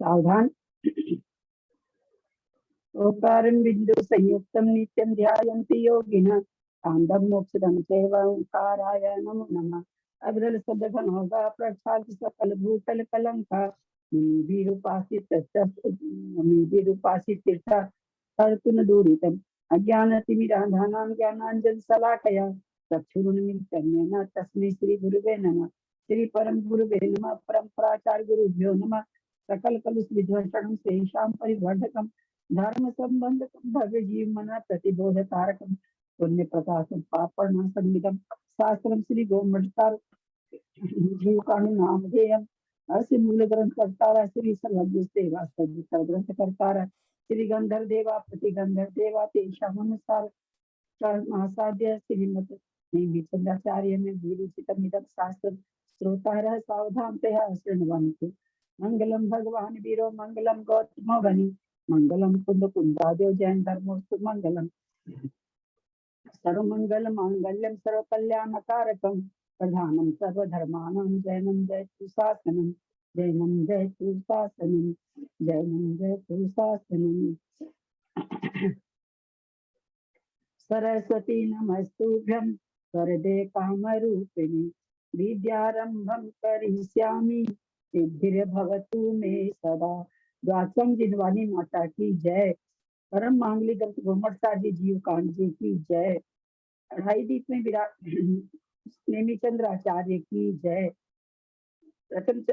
सावधान। ओंकारं बिंदु संयुक्तं नित्यं ध्यायन्ति योगिनः कांदं मोक्षदं चैव ओंकाराय नमो नमः। अग्रल सदघनोगा प्रक्षाल्य सकल भूतल कलंका विरूपासित तीर्थ सर्तुन दूरितम् अज्ञानतिमिरान्धानां ज्ञानाञ्जन शलाकया चक्षुरुन्मीलितं येन तस्मै श्री गुरुवे नमः। श्री परम गुरुवे नमः। परम्पराचार्य गुरुभ्यो नमः। सकल कलुष विध्वंसनं शेषां परिवर्धकं धर्म संबंध भव्य जीव मना प्रतिबोध कारकम पुण्य प्रकाशम पापण संगीतम शास्त्रम श्री गोमटार जीव काणु नामधेयम अस्य मूल ग्रंथ करतार श्री सर्वज्ञ सेवा सद्वितर ग्रंथ करतार श्री गंधर देवा प्रतिगंधर देवा तेषामनुसार महासाध्य श्रीमत चंद्राचार्य में विरुचितमिदं शास्त्र श्रोतारः सावधानतया शृण्वन्तु। मंगलम भगवान वीरो मंगलम गौतमो बनि मंगलम कुंद कुंदादेव जैन धर्मोस्तु मंगलम सर्वमंगल मांगल्यम सर्वकल्याणकारकम प्रधानम सर्वधर्माणां जैनम जयतु शासनम जैनम जयतु शासनम जैनम जयतु शासनम। सरस्वती नमस्तुभ्यं वरदे कामरूपिणी विद्यारंभं करिष्यामि सिद्धिर्भवतु मे सदा। द्वाचम जिनवानी माता की जय। परम मांगलिक ग्रंथ गोमटसार जी जीव कांड जी की जय। अढ़ाई दीप में विराट नेमिचंद्र आचार्य की जय। रतन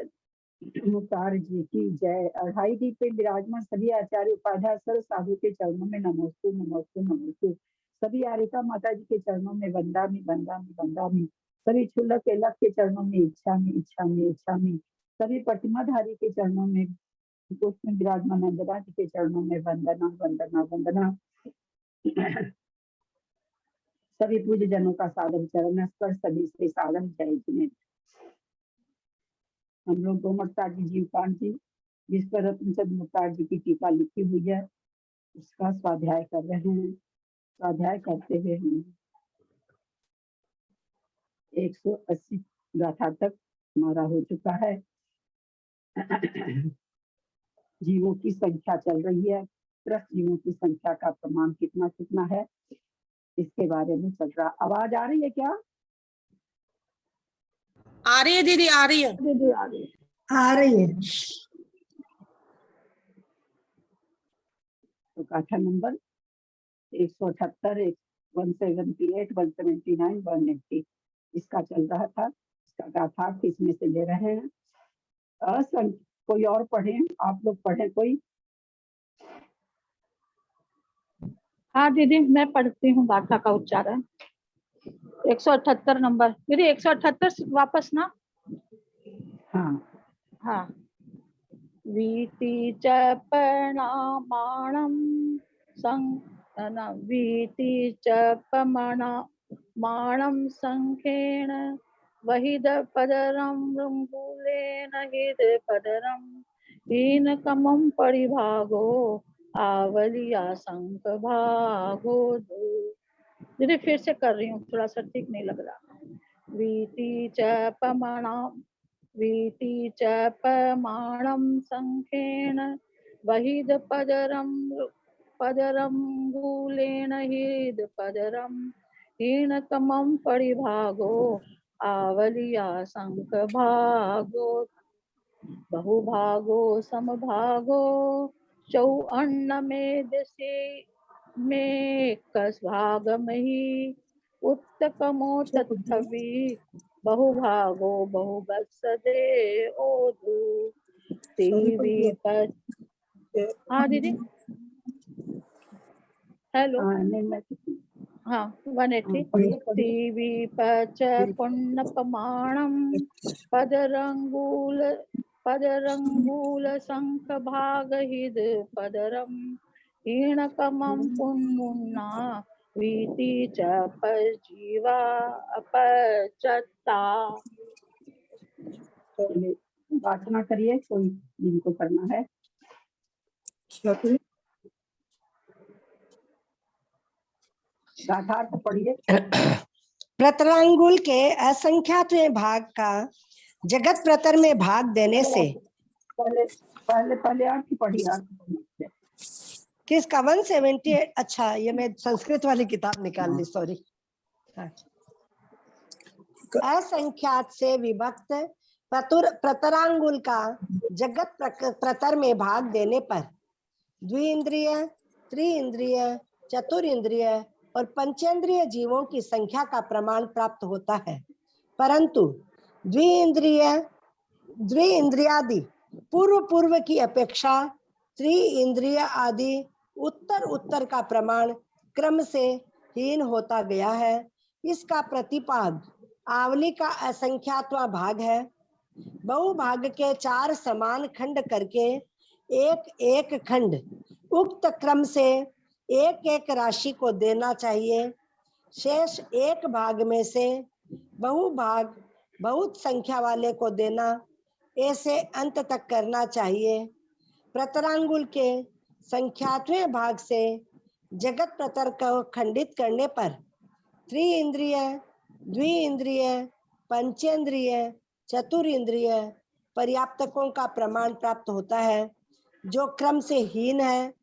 मुक्तार जी की जय। अढ़ाई दीप में विराजमान सभी आचार्य उपाध्याय सर्व साधु के चरणों में नमोस्तु नमोस्तु नमोस्तु। सभी आरिका माता जी के चरणों में वंदामि वंदामि वंदामि। सभी क्षुल्लक केलक के चरणों में इच्छामि इच्छामि इच्छामि। सभी प्रतिमाधारी के चरणों में उसमें विराजमान अंजना जी के चरणों में वंदना वंदना वंदना। सभी पूज्य जनों का साधन चरण स्पर्श सभी से साधन जय जिन्हें। हम लोग गोमटसार जी जीव कांड जी जिस पर रत्नचंद मुक्तार जी की टीका लिखी हुई है उसका स्वाध्याय कर रहे हैं। स्वाध्याय करते हुए हम 180 गाथा तक हमारा हो चुका है। जीवों की संख्या चल रही है। त्रस्त जीवों की संख्या का प्रमाण कितना कितना है इसके बारे में चल रहा। आवाज आ रही है क्या? आ रही है दीदी, आ रही है दीदी, आ रही है, आ रही है। तो गाथा नंबर 178, 178, 179, 180 इसका चल रहा था। इसका गाथार्थ इसमें से ले रहे हैं। कोई और पढ़े? आप लोग पढ़े कोई? हाँ दीदी, मैं पढ़ती हूँ गाथा का उच्चारण। 178 नंबर दीदी, 178 वापस ना। हाँ हाँ। वीति च प्रणामाणं वीति च प्रमाणं संखेण वहिद पदरं मृंगुलेन हिद पदरं हीनकमं परिभागो आवलिया शंख भागो। दीदी फिर से कर रही हूँ, थोड़ा सा ठीक नहीं लग रहा। वीति च प्रमाणं संखेन वहिद पदरं गूलेन हिद पदरं हीनकमं परिभागो आवलिया शंख भागो। बहुभागो समभागो चौअन्न में दशे में कसभागमहि उत्तकमो तत्थवि बहुभागो बहुवत्सदे ओधु टीवी पर। हाँ दीदी, हेलो। हाँ 180। टीवी पच पुण्यपमाणं पदरंगूल शंख भागहिद पदरं हीनकमं पुण्मुन्ना वीति च पजीवा अपचत्ता। प्रार्थना करिए कोई जिनको करना है। गाथार्थ पढ़िए। प्रतरांगुल के असंख्यात भाग का जगत प्रतर में भाग देने से पहले पहले पहले आपकी पढ़ी किसका 178? अच्छा, ये मैं संस्कृत वाली किताब निकाल ली, सॉरी। असंख्यात से विभक्त प्रतरांगुल का जगत प्रतर में भाग देने पर द्विइंद्रिय, त्रिइंद्रिय, चतुरिंद्रिय और पंचेंद्रिय जीवों की संख्या का प्रमाण प्राप्त होता है, परंतु द्विइंद्रियादि पूर्व की अपेक्षा त्रिइंद्रिय आदि उत्तर का प्रमाण क्रम से हीन होता गया है। इसका प्रतिपाद आवली का असंख्यातवां भाग है। बहुभाग के 4 समान खंड करके एक खंड उक्त क्रम से एक राशि को देना चाहिए। शेष एक भाग में से बहुभाग बहुत संख्या वाले को देना, ऐसे अंत तक करना चाहिए। प्रतरांगुल के संख्यातवें भाग से जगत प्रतर को खंडित करने पर त्रिइंद्रिय, द्विइंद्रिय, पंचेंद्रिय, चतुरिंद्रिय पर्याप्तकों का प्रमाण प्राप्त होता है, जो क्रम से हीन है।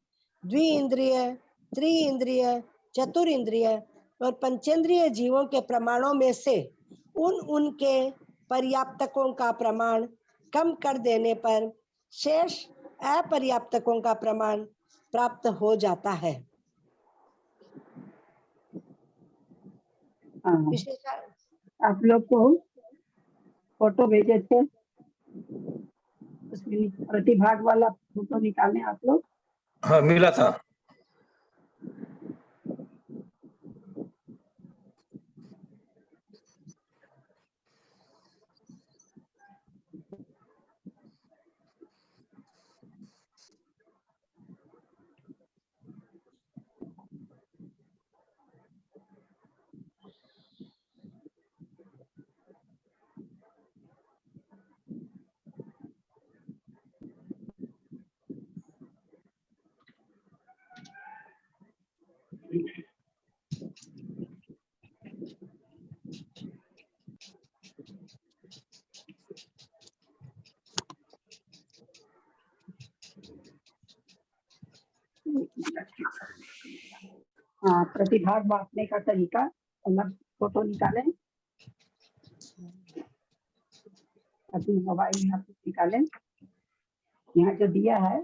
द्विइंद्रिय, त्रिइंद्रिय, चतुरिंद्रिय और पंचेंद्रिय जीवों के प्रमाणों में से उनके पर्याप्तकों का प्रमाण कम कर देने पर शेष अपर्याप्तकों का प्रमाण प्राप्त हो जाता है। आप लोग को फोटो भेजे थे, उसमें प्रतिभाग वाला फोटो निकालें आप लोग। हाँ, मिला था। हाँ, प्रतिभाग बांटने का तरीका अलग फोटो निकालें, अपनी मोबाइल में निकालें। यहाँ जो दिया है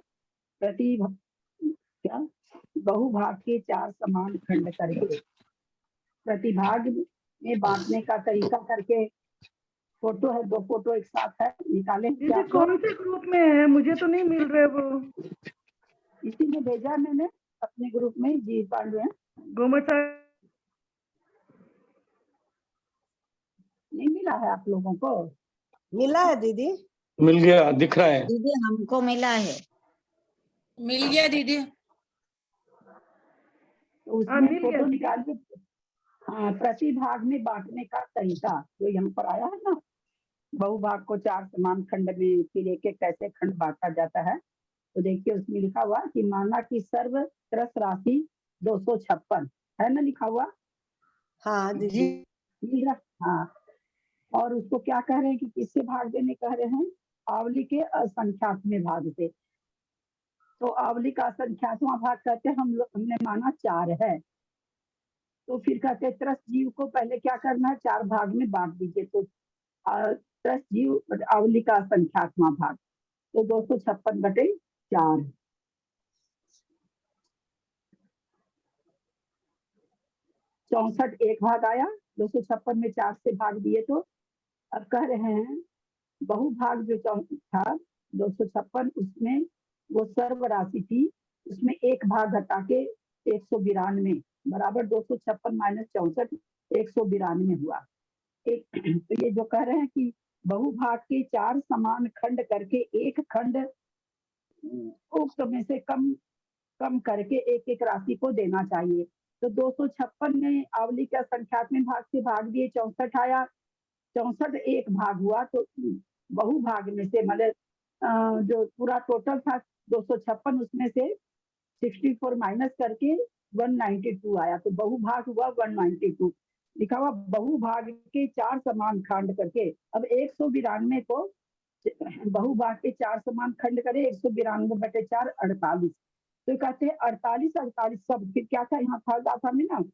बहुभाग के 4 समान खंड करके प्रतिभाग में बांटने का तरीका करके फोटो है, 2 फोटो एक साथ है, निकालें। कौन से ग्रुप में है? मुझे तो नहीं मिल रहे वो। इसी में भेजा मैंने अपने ग्रुप में। जी पांडे गोमटा नहीं मिला है आप लोगों को? मिला है दीदी? मिल गया, दिख रहा है दीदी, हमको मिला है। मिल गया दीदी। तो उसमें फोटो निकालिए। हाँ, प्रतिभाग में बांटने का तरीका जो यहाँ पर आया है ना, बहुभाग को 4 समान खंड में फिर एक कैसे खंड बांटा जाता है। तो देखिए उसमें लिखा हुआ कि माना कि सर्व त्रस राशि 256 है ना, लिखा हुआ। हाँ दीदी। हाँ, और उसको क्या कह रहे हैं कि किससे भाग देने कह रहे हैं? आवली के असंख्यात में भाग से। तो आवली का असंख्यातवां भाग कहते हैं हमने माना 4 है, तो फिर कहते हैं त्रस जीव को पहले क्या करना है? 4 भाग में बांट दीजिए। तो त्रस जीव आवली का असंख्यातवां भाग तो 256/4। 64 एक भाग आया, 256 में 4 से भाग दिए। तो अब कह रहे हैं बहुभाग जो था 256, उसमें वो सर्व राशि थी, उसमें एक भाग घटा के 192 बराबर 256 - 64 192 हुआ। तो ये जो कह रहे हैं कि बहुभाग के 4 समान खंड करके एक खंड उक्त में से कम करके एक राशि को देना चाहिए। तो 256 में आवली के संख्यात्मक भाग से भाग दिए, 64 आया, 64 एक भाग हुआ। तो बहुभाग में से मतलब जो पूरा टोटल था 256, उसमें से 64 माइनस करके 192 आया। तो बहुभाग हुआ 192, लिखा हुआ बहुभाग के 4 समान खंड करके। अब 192 को बहुभाग के 4 समान खंड करें 192/4 48। तो कहते हैं 48 48 सब फिर क्या था यहाँ था गाथा में ना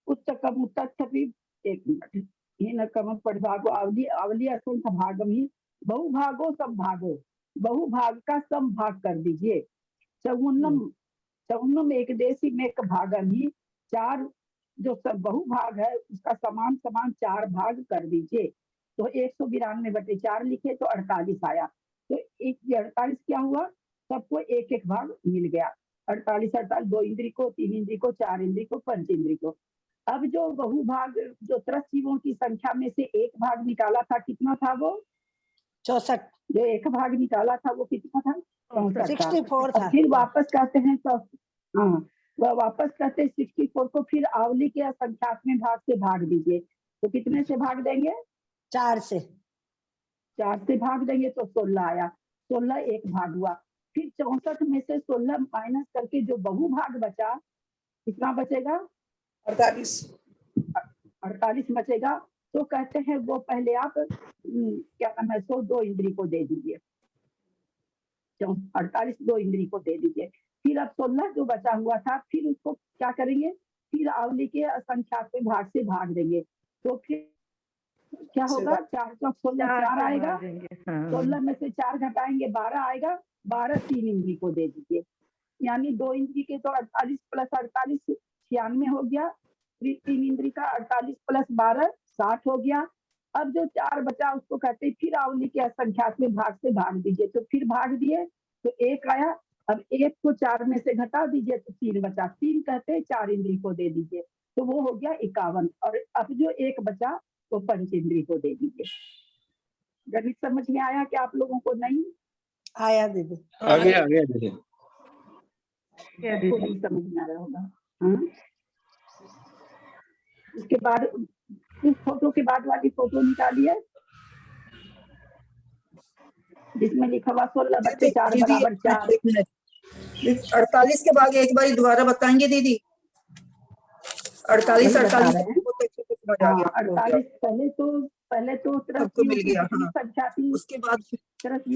उत्तकम उत्तथपि एक मिनट हीन कम पढ़भागो आवली आवली असंख्य भागम ही बहुभागो सब भागो बहुभाग का सम भाग कर दीजिए चौन्नम एक देशी में एक भागम ही 4 जो सब बहुभाग है उसका समान समान 4 भाग कर दीजिए। तो 192/4 लिखे तो 48 आया। तो 48 क्या हुआ सबको एक एक भाग मिल गया। 48 48 2 इंद्री को 3 इंद्री को 4 इंद्री को 5 इंद्री को। अब जो बहुभाग जो त्रस्त जीवों की संख्या में से एक भाग निकाला था कितना था वो 64 जो एक भाग निकाला था वो कितना था 64 था। फिर वापस कहते हैं हाँ वह वापस कहते हैं 64 को फिर आवली के संख्यात्मक भाग से भाग दीजिए। तो कितने से भाग देंगे 4 से 4 से भाग देंगे तो 16 आया। 16 एक भाग हुआ। फिर 64 में से 16 माइनस करके जो बहुभाग बचा कितना बचेगा 48 बचेगा। तो कहते हैं वो पहले आप क्या नाम है 102 इंद्री को दे दीजिए 48 2 इंद्री को दे दीजिए। फिर अब 16 जो बचा हुआ था फिर उसको क्या करेंगे फिर आवली के असंख्यात्मक भाग से भाग देंगे। तो फिर क्या होगा 4 × 16 4 आएगा 16 में से 4 घटाएंगे 12 आएगा 12 3 इंद्री को दे दीजिए। यानी 2 इंद्री के तो 48 + 48 96 हो गया। फिर 3 इंद्री का 48 + 12 60 हो गया। अब जो 4 बचा उसको कहते हैं फिर आवली के असंख्यात्मक भाग से भाग दीजिए। तो फिर भाग दिए तो 1 आया। अब 1 को 4 में से घटा दीजिए तो 3 बचा। 3 कहते हैं 4 इंद्री को दे दीजिए तो वो हो गया 51। और अब जो 1 बचा वो 5 इंद्री को दे दीजिए। गणित समझ में आया कि आप लोगों को नहीं आया दीदी। आ गया दीदी। आपको नहीं समझ में आ रहा होगा। हाँ? उसके बाद इस फोटो के बाद वाली फोटो निकालिए जिसमें लिखा हुआ 16/4 = 4। 48 के बाद एक बार दोबारा बताएंगे दीदी 48 48 48 पहले तो सबको मिल गया। हाँ। संख्या थी उसके बाद त्रस्त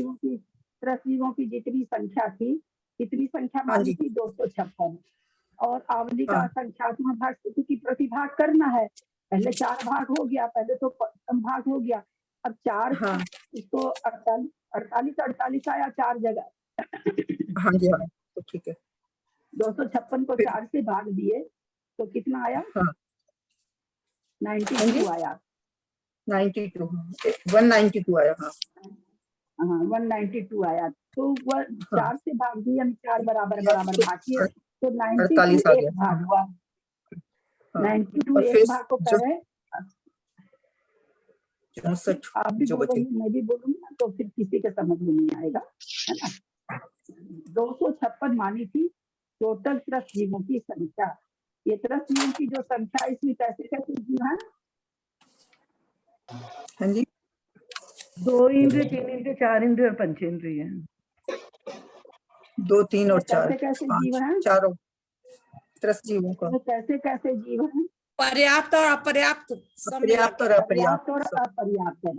जीवों की जितनी संख्या थी कितनी संख्या मानी थी 256। और आवली का संख्यात्मक भाग क्योंकि प्रतिभाग करना है पहले 4 भाग हो गया पहले तो कम भाग हो गया। अब 4 इसको 48 48 आया 4 जगह। हाँ जी हाँ तो ठीक है 256 को 4 से भाग दिए तो कितना आया 92 आया 92 192 आया। हाँ 192 आया। तो वह 4 से भाग दिए हम 4 बराबर भाग किए तो 92 एक भाग हुआ। 92 एक भाग को कह रहे 64 आप भी बोलोगे मैं भी बोलूंगी ना तो फिर किसी के समझ में नहीं आएगा है ना। 256 मानी थी टोटल त्रस्त जीवों की संख्या। ये त्रस्त जीवों की जो संख्या इसमें कैसे कैसे जीव है हाँ जी 2 इंद्रिय 3 इंद्रिय 4 इंद्रिय और 5 इंद्रिय है 2 3 और 4 कैसे कैसे जीव हैं चारों त्रस्त जीवों का कैसे कैसे जीव हैं पर्याप्त और अपर्याप्त पर्याप्त और पर्याप्त और अपर्याप्त है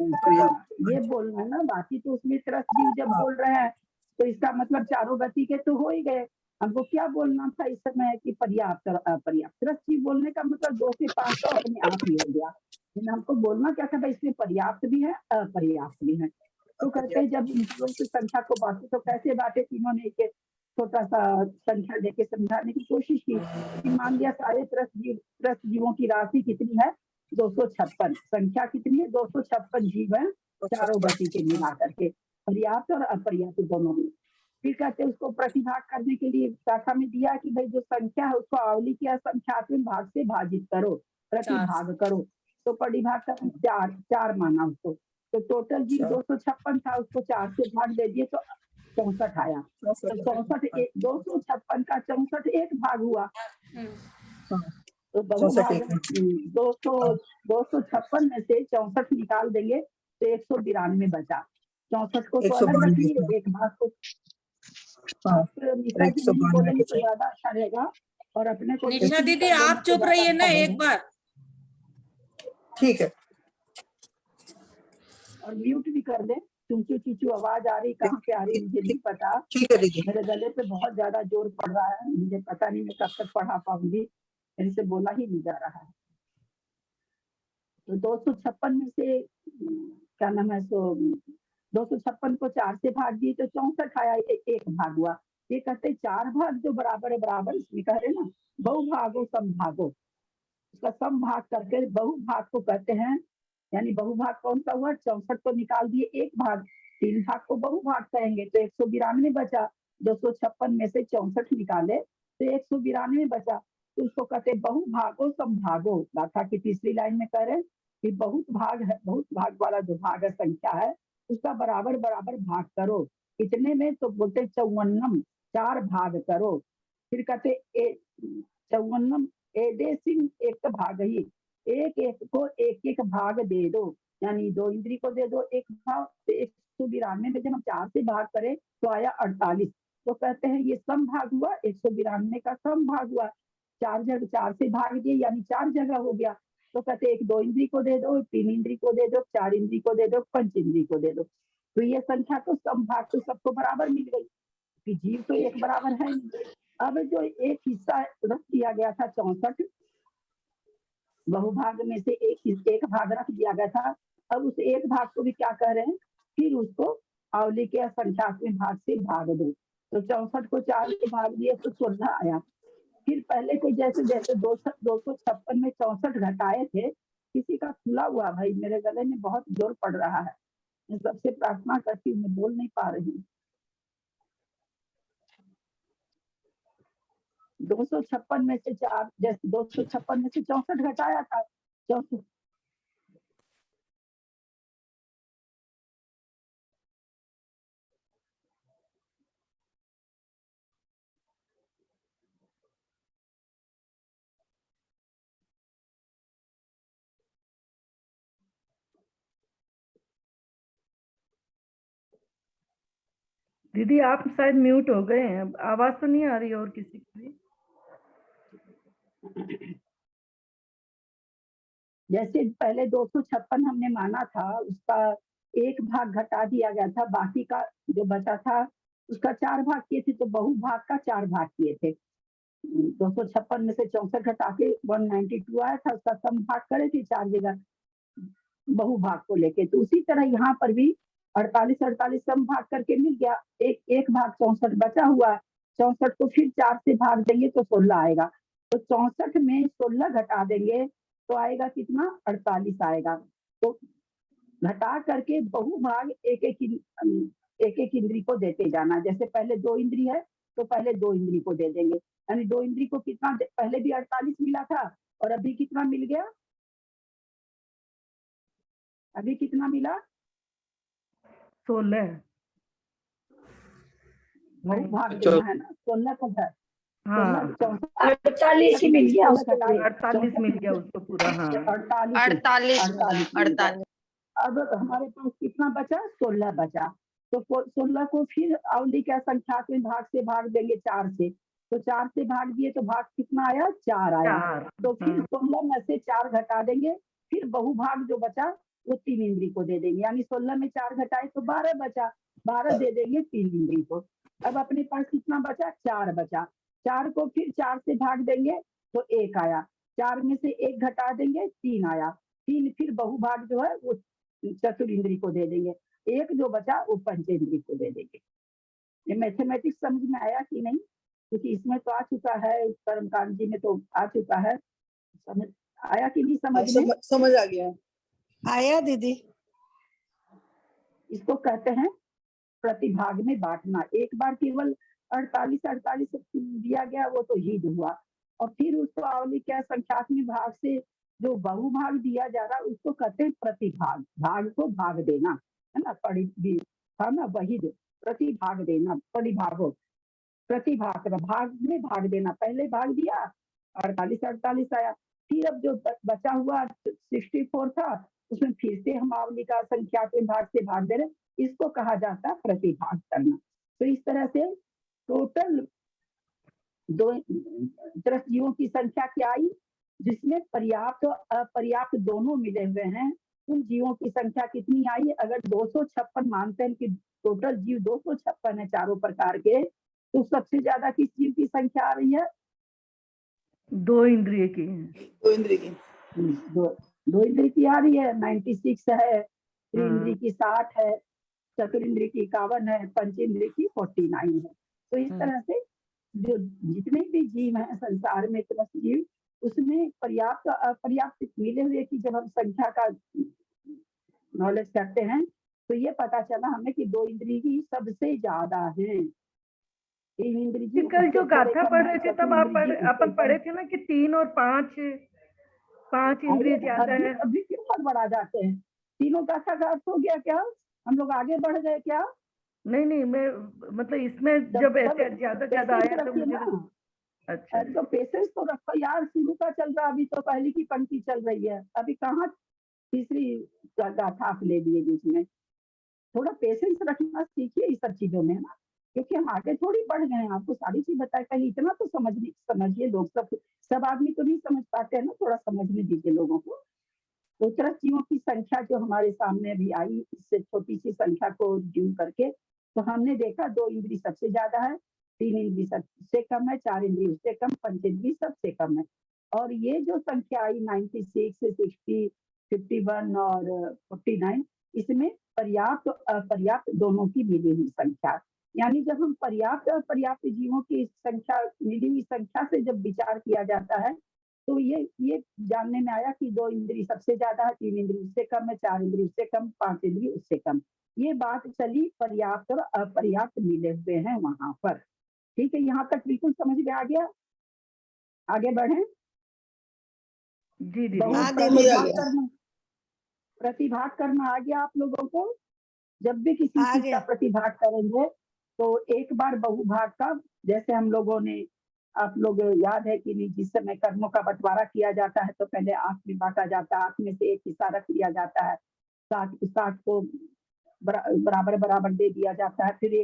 ये बोलना है ना। बाकी तो उसमें त्रस्त जीव जब बोल रहे हैं तो इसका मतलब चारों गति के तो हो ही गए। हमको क्या बोलना था इस समय कि पर्याप्त और अपर्याप्त। त्रस्त जीव बोलने का मतलब 2 से 5 तो अपने आप ही हो गया। लेकिन हमको बोलना क्या था भाई इसमें पर्याप्त भी है अपर्याप्त भी है। तो कहते हैं जब इंद्रियों की संख्या को बांटे तो कैसे बांटे तीनों ने एक छोटा सा संख्या देके समझाने की कोशिश की। मान लिया सारे त्रस्त जीवों की राशि कितनी है 256। संख्या कितनी है 256 जीव है चारों गति के मिला करके पर्याप्त और अपर्याप्त दोनों में। फिर कहते हैं उसको प्रतिभाग करने के लिए शाखा में दिया कि भाई जो संख्या है उसको आवली के संख्यात्मक भाग से भाजित करो प्रतिभाग करो। तो परिभाग का 4 माना उसको। तो टोटल जी 256 था उसको 4 से भाग दे दिए तो 64 आया। तो 64 256 का 64 एक भाग हुआ। तो 256 में से 64 निकाल देंगे तो 192 बचा। 64 को तो अलग रखिए एक भाग को बोलेंगे तो ज्यादा अच्छा रहेगा। और अपने को निशा दीदी आप चुप रहिए ना एक बार। ठीक है और म्यूट भी कर दे। चूचू चूचू आवाज आ रही, कहाँ से आ रही मुझे नहीं पता। ठीक है दीदी। मेरे गले पे बहुत ज्यादा जोर पड़ रहा है, मुझे पता नहीं मैं कब तक पढ़ा पाऊंगी, मेरे से बोला ही नहीं जा रहा है। तो 256 में से क्या नाम है, सो 256 को 4 से भाग दिए तो 64 आया, एक भाग हुआ। ये कहते 4 भाग जो बराबर है बराबर, इसमें कह रहे ना बहुभागो समभागो, उसका समभाग करके बहुभाग को कहते हैं। यानी बहुभाग कौन सा हुआ, 64 को निकाल दिए एक भाग, 3 भाग को बहुभाग कहेंगे तो 192 बचा। 256 में से 64 निकाले तो 192 बचा, तो उसको कहते बहुभागो समभागो। गाथा की तीसरी लाइन में कह रहे कि बहुत भाग है, बहुत भाग वाला जो भाग है संख्या है उसका बराबर बराबर भाग करो। कितने में, तो बोलते 54, 4 भाग करो। फिर कहते 54 एदेसिंग एक भाग ही, एक एक को एक एक भाग दे दो। यानी 2 इंद्री को दे दो एक भाग, तो 192 में जब हम 4 से भाग करें तो आया 48। तो कहते हैं ये सम भाग हुआ, 192 का सम भाग हुआ। 4 जगह 4 से भाग दिए यानी 4 जगह हो गया। तो कहते एक 2 इंद्री को दे दो, 3 इंद्री को दे दो, 4 इंद्री को दे दो, 5 इंद्री को दे दो। तो ये संख्या तो सम भाग तो सबको बराबर मिल गई कि जीव तो एक बराबर है नहीं। अब जो एक हिस्सा रख दिया गया था 64, बहुभाग में से एक भाग रख दिया गया था, अब उस एक भाग को भी क्या कह रहे हैं, फिर उसको अवली के संख्यात्मक भाग से भाग दो। तो 64 को 4 से भाग दिए तो 16 आया। फिर पहले को जैसे जैसे 256 में 64 घटाए थे, किसी का खुला हुआ, भाई मेरे गले में बहुत जोर पड़ रहा है, मैं सबसे प्रार्थना करती हूँ, मैं बोल नहीं पा रही हूँ। 256 में से 4, जैसे 256 में से 64 घटाया था, 64 दीदी आप शायद म्यूट हो गए हैं, आवाज तो नहीं आ रही और किसी की भी। जैसे पहले 256 हमने माना था, उसका एक भाग घटा दिया गया था, बाकी का जो बचा था उसका 4 भाग किए थे, तो बहुभाग का 4 भाग किए थे। 256 में से 64 घटा के 192 आया था, उसका सम भाग करे थे 4 जगह बहुभाग को लेके। तो उसी तरह यहाँ पर भी 48 सम भाग करके मिल गया, एक भाग 64 बचा हुआ, 64 को फिर 4 से भाग देंगे तो 16 आएगा। तो 64 में 16 घटा देंगे तो आएगा कितना, 48 आएगा। तो घटा करके बहुभाग एक एक इंद्री को देते जाना। जैसे पहले 2 इंद्री है तो पहले 2 इंद्री को दे देंगे, यानी 2 इंद्री को कितना, पहले भी 48 मिला था और अभी कितना मिल गया, अभी कितना मिला, 16 बहुभाग देना है ना, 16 को है, हाँ 48 ही मिल गया उसका, 48 मिल गया उसको पूरा। हाँ 48 अब हमारे पास कितना बचा, 16 बचा। तो 16 को फिर अवधि का संख्यात्मक भाग से भाग देंगे 4 से, तो 4 से भाग दिए तो भाग कितना आया, 4 आया। 4। तो फिर 16 में से 4 घटा देंगे, फिर बहुभाग जो बचा वो 3 इंद्री को दे देंगे, यानी 16 में 4 घटाए तो 12 बचा, 12 दे देंगे 3 इंद्री को। अब अपने पास कितना बचा, 4 बचा। 4 को फिर 4 से भाग देंगे तो 1 आया, 4 में से 1 घटा देंगे 3 आया, 3 फिर बहुभाग जो है वो चतुर इंद्री को दे देंगे, 1 जो बचा वो पंचेंद्री को दे देंगे। ये मैथमेटिक्स समझ में आया कि नहीं, क्योंकि इसमें तो आ चुका है, कर्मकांड जी में तो आ चुका है, समझ आया कि नहीं समझ में, समझ आ गया। आया दीदी। इसको कहते हैं प्रतिभाग में बांटना। एक बार केवल 48 दिया गया वो तो ही हुआ, और फिर उसको अवली क्या संख्यात्मक भाग से जो बहुभाग दिया जा रहा है उसको कहते हैं प्रतिभाग, भाग को भाग देना है ना, पड़ी था ना वही प्रतिभाग देना, परिभागो प्रतिभाग भाग में भाग देना। पहले भाग दिया 48 आया, फिर अब जो बचा हुआ 64 था उसमें फिर से हम अवली का संख्यात्मक भाग से भाग दे रहे, इसको कहा जाता है प्रतिभाग करना। तो इस तरह से टोटल 2 जीवों की संख्या क्या आई, जिसमें पर्याप्त और अपर्याप्त दोनों मिले हुए हैं, कुल जीवों की संख्या कितनी आई है? अगर 256 मानते हैं कि टोटल जीव 256 है चारों प्रकार के, तो सबसे ज्यादा किस जीव की संख्या आ रही है? 2 इंद्रिय की। दो इंद्रिय की आ रही है। 96 है, त्रिइंद्रिय की 60 है, चतुरिंद्रिय की 51 है, पंचेंद्रिय की 49 है। तो इस तरह से जो जितने भी जीव हैं संसार में, समस्त जीव, उसमें पर्याप्त अपर्याप्त मिले हुए की जब हम संख्या का नॉलेज करते हैं तो ये पता चला हमें कि 2 इंद्रिय ही सबसे ज्यादा है। 3 इंद्रिय कि कल जो गाथा पढ़ रहे थे तब अपन पढ़े थे ना कि 3 और 5 इंद्रिय ज्यादा है। अभी क्यों बढ़ा जाते हैं? तीनों गाथा का अर्थ हो गया क्या? हम लोग आगे बढ़ गए क्या? नहीं, मैं मतलब इसमें जब ऐसे ज्यादा आया तो मुझे अच्छा। तो पेशेंस तो रखो यार, शुरू का चल रहा, अभी तो पहली की पंक्ति चल रही है, अभी कहाँ तीसरी गाथा आप ले लिए बीच में। थोड़ा पेशेंस रखना सीखिए इस सब चीजों में ना, क्योंकि हम आगे थोड़ी बढ़ गए हैं। आपको सारी चीज बताए, पहले इतना तो समझिए। लोग सब आदमी तो नहीं समझ पाते हैं ना, थोड़ा समझने दीजिए लोगों को। तो तरह जीवों की संख्या जो हमारे सामने अभी आई, इससे छोटी सी संख्या को ड्यू करके तो हमने देखा 2 इंद्रिय सबसे ज्यादा है, 3 इंद्रिय सबसे कम है, 4 इंद्रिय उससे कम, पंचेंद्रिय सबसे कम है। और ये जो संख्या आई 96, 60, 51 और 49, इसमें पर्याप्त अपर्याप्त दोनों की मिली हुई संख्या। यानी जब हम पर्याप्त अपर्याप्त जीवों की संख्या, मिली हुई संख्या से जब विचार किया जाता है तो ये जानने में आया कि 2 इंद्रिय सबसे ज्यादा है, 3 इंद्रिय उससे कम है, 4 इंद्रिय उससे कम, 5 इंद्रिय उससे कम। ये बात चली, पर्याप्त और अपर्याप्त मिले हुए हैं वहां पर। ठीक है, यहाँ तक बिल्कुल समझ में आ गया? आगे बढ़े। जी प्रतिभाग करना आ गया आप लोगों को? जब भी किसी चीज का प्रतिभाग करेंगे तो एक बार बहुभाग का, जैसे हम लोगों ने, आप लोग याद है कि नहीं, जिस समय कर्मों का बंटवारा किया जाता है तो पहले 8 में बांटा जाता है, 8 में से एक हिस्सा रख लिया जाता है, 60 को बराबर बराबर दे दिया जाता है, फिर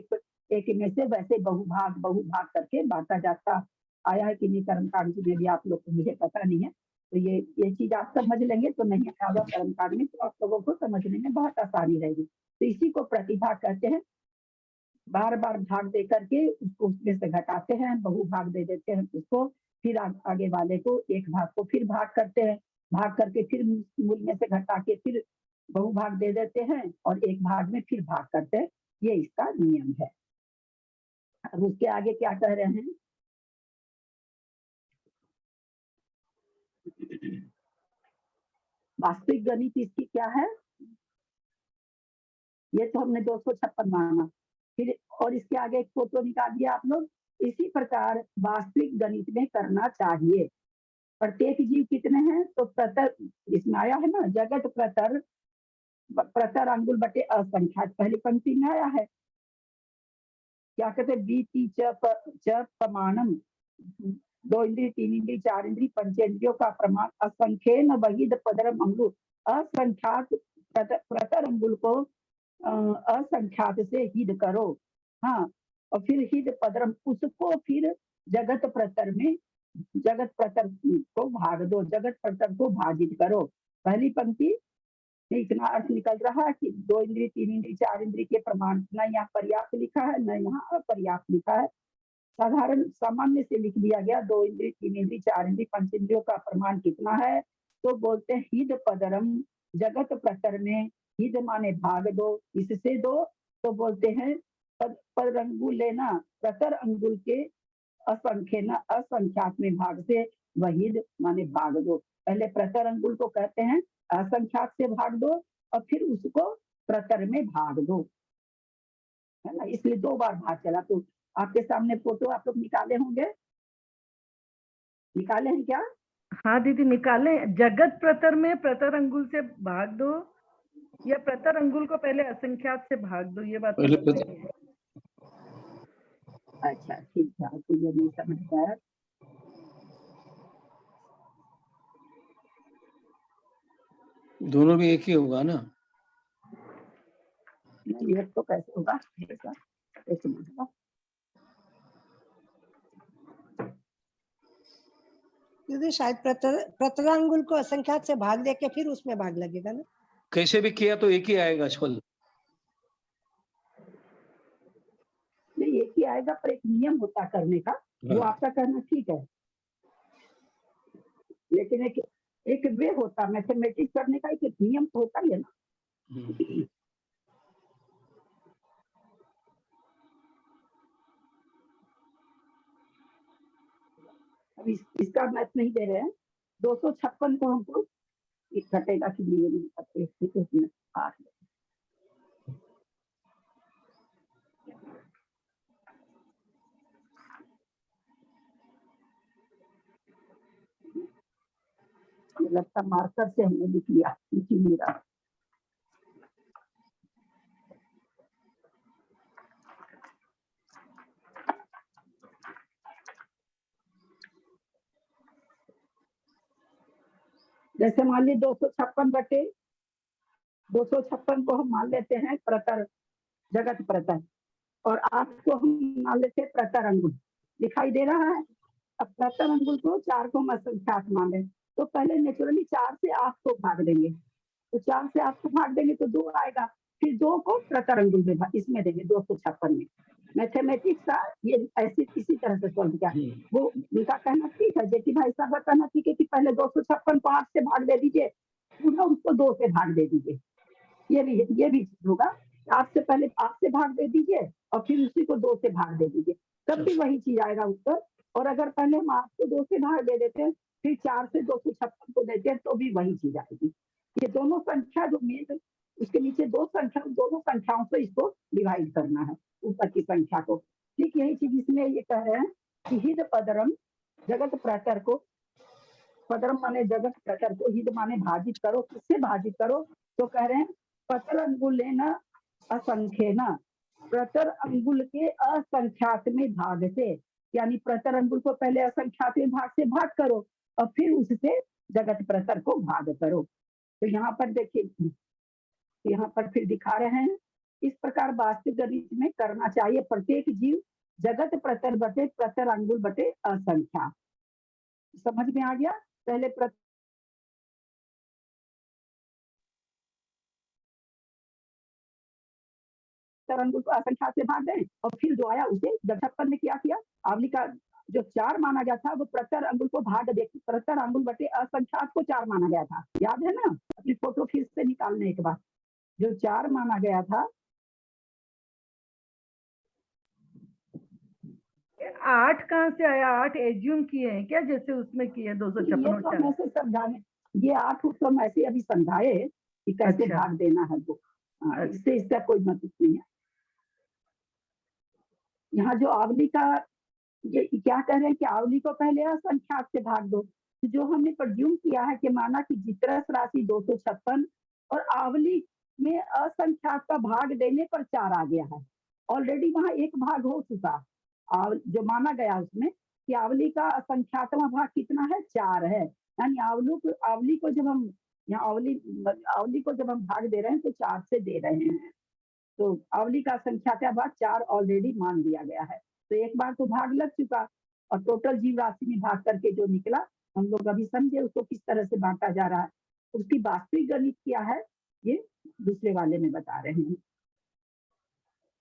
एक में से वैसे बहुभाग करके बांटा जाता आया है कि नहीं कर्मकांड में भी, आप लोग को मुझे पता नहीं है। तो ये चीज आप समझ लेंगे तो नहीं आएगा कर्मकांड में, तो आप लोगों को समझने में बहुत आसानी रहेगी। तो इसी को प्रतिभाग कहते हैं। बार बार भाग दे करके उसको उसमें से घटाते हैं, बहुभाग दे देते हैं उसको, फिर आगे वाले को एक भाग को फिर भाग करते हैं, भाग करके फिर मूल में से घटा के फिर बहुभाग दे देते हैं और एक भाग में फिर भाग करते हैं। ये इसका नियम है। अब उसके आगे क्या कह रहे हैं? वास्तविक गणित इसकी क्या है? ये तो हमने 256 माना, फिर और इसके आगे एक फोटो निकाल दिया आप लोग। इसी प्रकार वास्तविक गणित में करना चाहिए। प्रत्येक जीव कितने हैं? तो प्रतर, इसमें आया है ना, जगत प्रतर अंगुल बटे असंख्यात, पहली पंक्ति में आया है। क्या कहते हैं? बीती च प्रमाणम, 2 इंद्रिय, 3 इंद्रिय, 4 इंद्रिय, पंचेंद्रियों का प्रमाण असंख्य न वहीद पदरम अंगुल, असंख्यात प्रतर अंगुल को असंख्यात से हिद करो। हाँ, और फिर हिद पदरम, उसको फिर जगत प्रतर को भाग दो, जगत प्रतर को भाजित करो। पहली पंक्ति में इतना अर्थ निकल रहा है कि 2 इंद्रिय, 3 इंद्रिय, 4 इंद्रिय के प्रमाण, न यहाँ पर्याप्त लिखा है न यहाँ अपर्याप्त लिखा है, साधारण सामान्य से लिख दिया गया। 2 इंद्रिय, 3 इंद्रिय, 4 इंद्रिय, पंचेंद्रियों का प्रमाण कितना है? तो बोलते हैं हिद पदरम, जगत प्रतर में हिद माने भाग दो, इससे दो, तो बोलते हैं पद अंगुल लेना, प्रतर अंगुल के असंख्य न असंख्यात में भाग से वहीद माने भाग दो। पहले प्रतर अंगुल को कहते हैं असंख्यात से भाग दो और फिर उसको प्रतर में भाग दो, है ना, इसलिए 2 बार भाग चला। तो आपके सामने फोटो आप लोग निकाले होंगे, निकाले हैं क्या? हाँ दीदी निकाले। जगत प्रतर में प्रतर अंगुल से भाग दो या प्रतर अंगुल को पहले असंख्यात से भाग दो, ये बात पहले है। अच्छा ठीक है, तो ये नहीं समझ पाया। दोनों भी एक ही होगा ना? नहीं, ये तो कैसे होगा? कैसे होगा? दीदी शायद प्रतरांगुल को असंख्यात से भाग देके फिर उसमें भाग लगेगा ना। कैसे भी किया तो एक ही आएगा फल। नहीं, एक ही आएगा, पर एक नियम होता करने का, वो हाँ। आपका कहना ठीक है, लेकिन एक वे होता मैथमेटिक्स करने का, एक नियम तो होता ही है ना। अब इसका मैथ नहीं दे रहे हैं। 256 को हमको घटेगा कि नहीं पता, 8 लगता मार्कर से हमने लिख लिया, लिख ही नहीं रहा। जैसे मान ली 256 बटे 256 को हम मान लेते हैं प्रतर, जगत प्रतर, और 8 को हम मान लेते हैं प्रतर अंगुल। दिखाई दे रहा है? अब प्रतर अंगुल को 4 को हम असंख्यात माने, तो पहले नेचुरली 4 से 8 को भाग देंगे, तो 4 से 8 को भाग देंगे तो 2 आएगा, फिर 2 को प्रतर अंगुल में इसमें देंगे 256 में। मैथमेटिक्स का ये ऐसी इसी तरह से सॉल्व किया। वो उनका कहना ठीक है, जेठी भाई साहब का कहना ठीक है कि पहले 256 को 8 से भाग दे दीजिए, पूरा उसको 2 से भाग दे दीजिए। ये भी होगा, 8 से पहले 8 से भाग दे दीजिए और फिर उसी को 2 से भाग दे दीजिए, तब भी वही चीज आएगा उत्तर। और अगर पहले हम 8 को 2 से भाग दे देते हैं, फिर 4 से 256 को देते हैं, तो भी वही चीज आएगी। ये दोनों संख्या जो मेन, उसके नीचे दो संख्या, दोनों संख्याओं से इसको डिवाइड करना है, ऊपर की संख्या को। ठीक यही चीज इसमें ये कह रहे हैं कि हिद पदरम, जगत प्रतर को, पदरम माने जगत प्रतर को, हिद माने भाजित करो, किससे भाजित करो, तो कह रहे हैं प्रतर अंगुल लेना असंख्य न, प्रतर अंगुल के असंख्यात में भाग से, यानी प्रतर अंगुल को पहले असंख्यात में भाग से भाग करो और फिर उससे जगत प्रतर को भाग करो। तो यहाँ पर देखिए, यहाँ पर फिर दिखा रहे हैं, इस प्रकार वास्तविक गणित में करना चाहिए। प्रत्येक जीव जगत प्रतर बटे प्रतर अंगुल बटे असंख्या। समझ में आ गया? पहले प्रतर अंगुल को असंख्या से भाग दें और फिर जो आया उसे जगत में क्या किया, आवली का जो 4 माना गया था वो प्रतर अंगुल को भाग दे, प्रतर अंगुल बटे असंख्यात को 4 माना गया था, याद है ना? अपनी फोटो फिर से निकालने एक बार, जो 4 माना गया था, 8 कहाँ से आया? 8 एज्यूम किए हैं क्या, जैसे उसमें किए 256 ये तो हम ऐसे समझाने, ये 8 तो हम ऐसे अभी समझाए कि कैसे अच्छा। भाग देना है वो, इससे इसका कोई मतलब नहीं है। यहाँ जो आवली का ये क्या कह रहे हैं कि आवली को पहले असंख्यात से भाग दो, तो जो हमने प्रज्यूम किया है कि माना कि जित्रस राशि 256 और आवली में असंख्यात का भाग देने पर 4 आ गया है, ऑलरेडी वहां एक भाग हो चुका, जो माना गया उसमें कि आवली का असंख्यातवां भाग कितना है, 4 है, यानी आवली को जब हम यहाँ आवली को जब हम भाग दे रहे हैं तो 4 से दे रहे हैं, तो आवली का संख्या भाग 4 ऑलरेडी मान लिया गया है, तो एक बार तो भाग लग चुका और टोटल जीव राशि में भाग करके जो निकला हम लोग अभी समझे उसको किस तरह से बांटा जा रहा है। उसकी वास्तविक गणित क्या है ये दूसरे वाले में बता रहे हैं।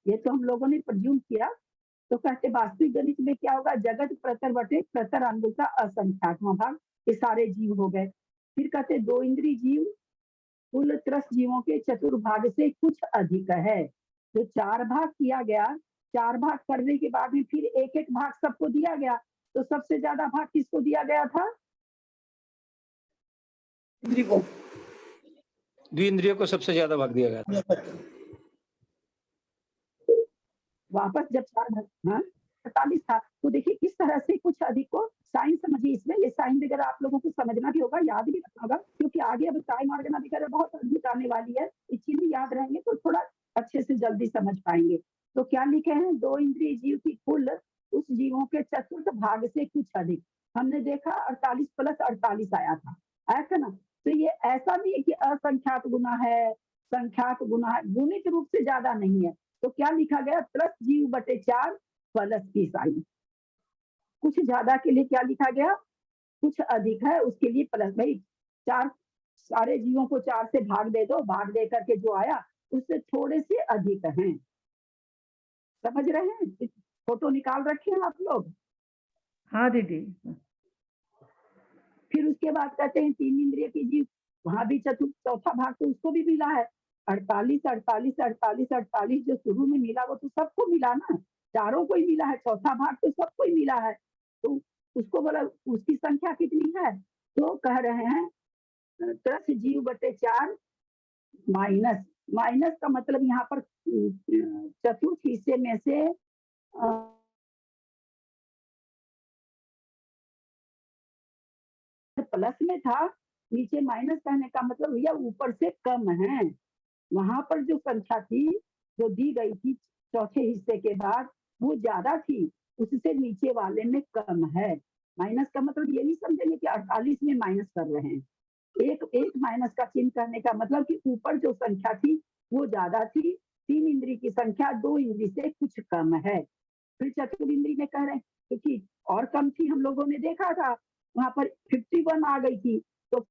ये तो हम लोगों ने प्रज्यूम किया, तो कहते वास्तविक गणित में क्या होगा, जगत प्रतर बटे प्रतर अंगुल का असंख्यात्मक भाग, ये सारे जीव हो गए। फिर कहते 2 इंद्रिय जीव कुल त्रस जीवों के चतुर्भाग से कुछ अधिक है, जो 4 भाग किया गया, 4 भाग करने के बाद भी फिर एक एक भाग सबको दिया गया, तो सबसे ज्यादा भाग किसको दिया गया था, इंद्रिय को, द्विइंद्रियों को सबसे ज्यादा भाग दिया गया था। वापस जब 4 भाग 48 था, तो देखिए किस तरह से कुछ अधिक को, साइन समझिए इसमें, ये साइन वगैरह आप लोगों को समझना भी होगा, याद भी रखना होगा, क्योंकि आगे अब साइन ऑर्गन वगैरह बहुत अद्भुत आने वाली है, ये चीजें याद रहेंगे तो थोड़ा अच्छे से जल्दी समझ पाएंगे। तो क्या लिखे हैं, 2 इंद्रिय जीव की कुल उस जीवों के चतुर्थ भाग से कुछ अधिक, हमने देखा 48 + 48 आया था, ऐसा ना? तो ये ऐसा नहीं है कि असंख्यात गुना है, संख्यात गुना है, गुणित रूप से ज्यादा नहीं है, तो क्या लिखा गया, त्रस जीव बटे 4 प्लस की साइन, कुछ ज्यादा के लिए क्या लिखा गया, कुछ अधिक है उसके लिए प्लस, भाई 4 सारे जीवों को 4 से भाग दे दो, भाग दे करके जो आया उससे थोड़े से अधिक हैं। समझ रहे हैं? फोटो निकाल रखे हैं आप लोग? हाँ दीदी। फिर उसके बाद कहते हैं 3 इंद्रिय की जीव, वहां भी चौथा भाग तो उसको भी मिला है। 48 48 48 48 जो शुरू में मिला वो तो सबको मिला ना, चारों को ही मिला है, चौथा भाग तो सबको ही मिला है। तो उसको बोला उसकी संख्या कितनी है, तो कह रहे हैं 10 जीव बटे 4 माइनस, माइनस का मतलब यहाँ पर चतुर्थ हिस्से में से प्लस में था, नीचे माइनस कहने का मतलब भैया ऊपर से कम है। वहां पर जो संख्या थी जो दी गई थी चौथे हिस्से के बाद वो ज्यादा थी, उससे नीचे वाले में कम है। माइनस का मतलब ये नहीं समझेंगे कि 48 में माइनस कर रहे हैं। एक एक माइनस का चिन्ह करने का मतलब कि ऊपर जो संख्या थी वो ज्यादा थी, 3 इंद्री की संख्या 2 इंद्री से कुछ कम है। फिर चतुर इंद्री में कह रहे हैं क्योंकि और कम थी, हम लोगों ने देखा था वहां पर 51 आ गई थी, तो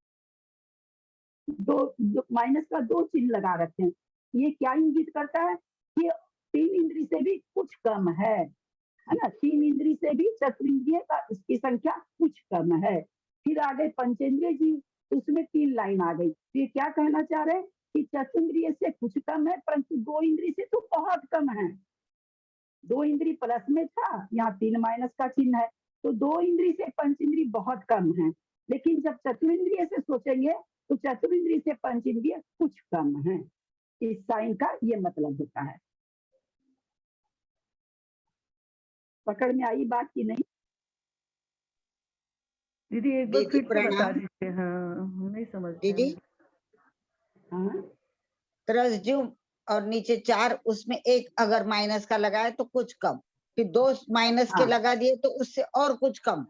दो माइनस का 2 चिन्ह लगा रखे हैं। ये क्या इंगित करता है कि 3 इंद्री से भी कुछ कम है ना, 3 इंद्री से भी चतुरिंद्रिय का इसकी संख्या कुछ कम है। फिर आगे पंचेंद्रिय जीव, उसमें 3 लाइन आ गई। ये क्या कहना चाह रहे हैं कि चतुरिंद्रिय से कुछ कम है, परंतु 2 इंद्री से तो बहुत कम है। 2 इंद्री प्लस में था, यहाँ 3 माइनस का चिन्ह है, तो 2 इंद्री से पंच इंद्री बहुत कम है। लेकिन जब चतुरिंद्रिय से सोचेंगे तो चतुरिंद्रिय से पंच इंद्रिय कुछ कम है। इस साइन का ये मतलब होता है। पकड़ में आई बात की नहीं? दीदी एक बार दीदी फिर से बता प्रणाम। दीजिए। हाँ हम नहीं समझ दीदी हाँ 10 जीव और नीचे 4, उसमें एक अगर माइनस का लगाए तो कुछ कम, फिर 2 माइनस के हाँ। लगा दिए तो उससे और कुछ कम,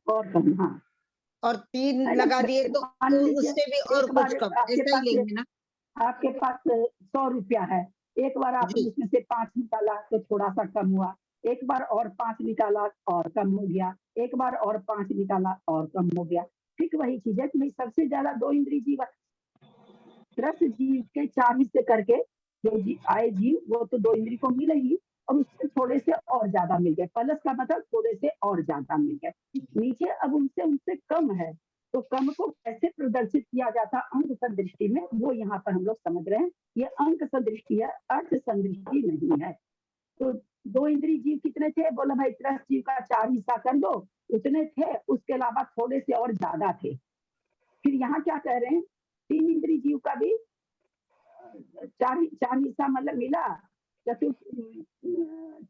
और कम, हाँ। और 3 है ना? लगा दिए तो मान लीजिए उससे भी और एक कुछ बार कम, आपके ऐसा ही पास लेंगे ना? आपके पास 100 रुपया है, एक बार आपने जी उसमें से 5 निकाला तो थोड़ा सा कम हुआ, एक बार और 5 निकाला और कम हो गया, एक बार और 5 निकाला और कम हो गया। ठीक वही चीज है कि सबसे ज्यादा 2 इंद्रिय जीव, 10 जीव के 4 हिस्से करके जो आए जीव वो तो 2 इंद्रिय को मिलेगी, और उससे थोड़े से और ज्यादा मिल गए। प्लस का मतलब थोड़े से और ज्यादा मिल गए। नीचे अब उनसे कम है, तो कम को कैसे प्रदर्शित किया जाता अंक संदृष्टि में, वो यहाँ पर हम लोग समझ रहे हैं। ये अंक संदृष्टि है, अर्थ संदृष्टि नहीं है। तो 2 इंद्रिय जीव कितने थे? बोला भाई 10 जीव का 4 हिस्सा कर दो, उतने थे, उसके अलावा थोड़े से और ज्यादा थे। फिर यहाँ क्या कह रहे हैं, 3 इंद्रिय जीव का भी 4 हिस्सा मतलब मिला। 3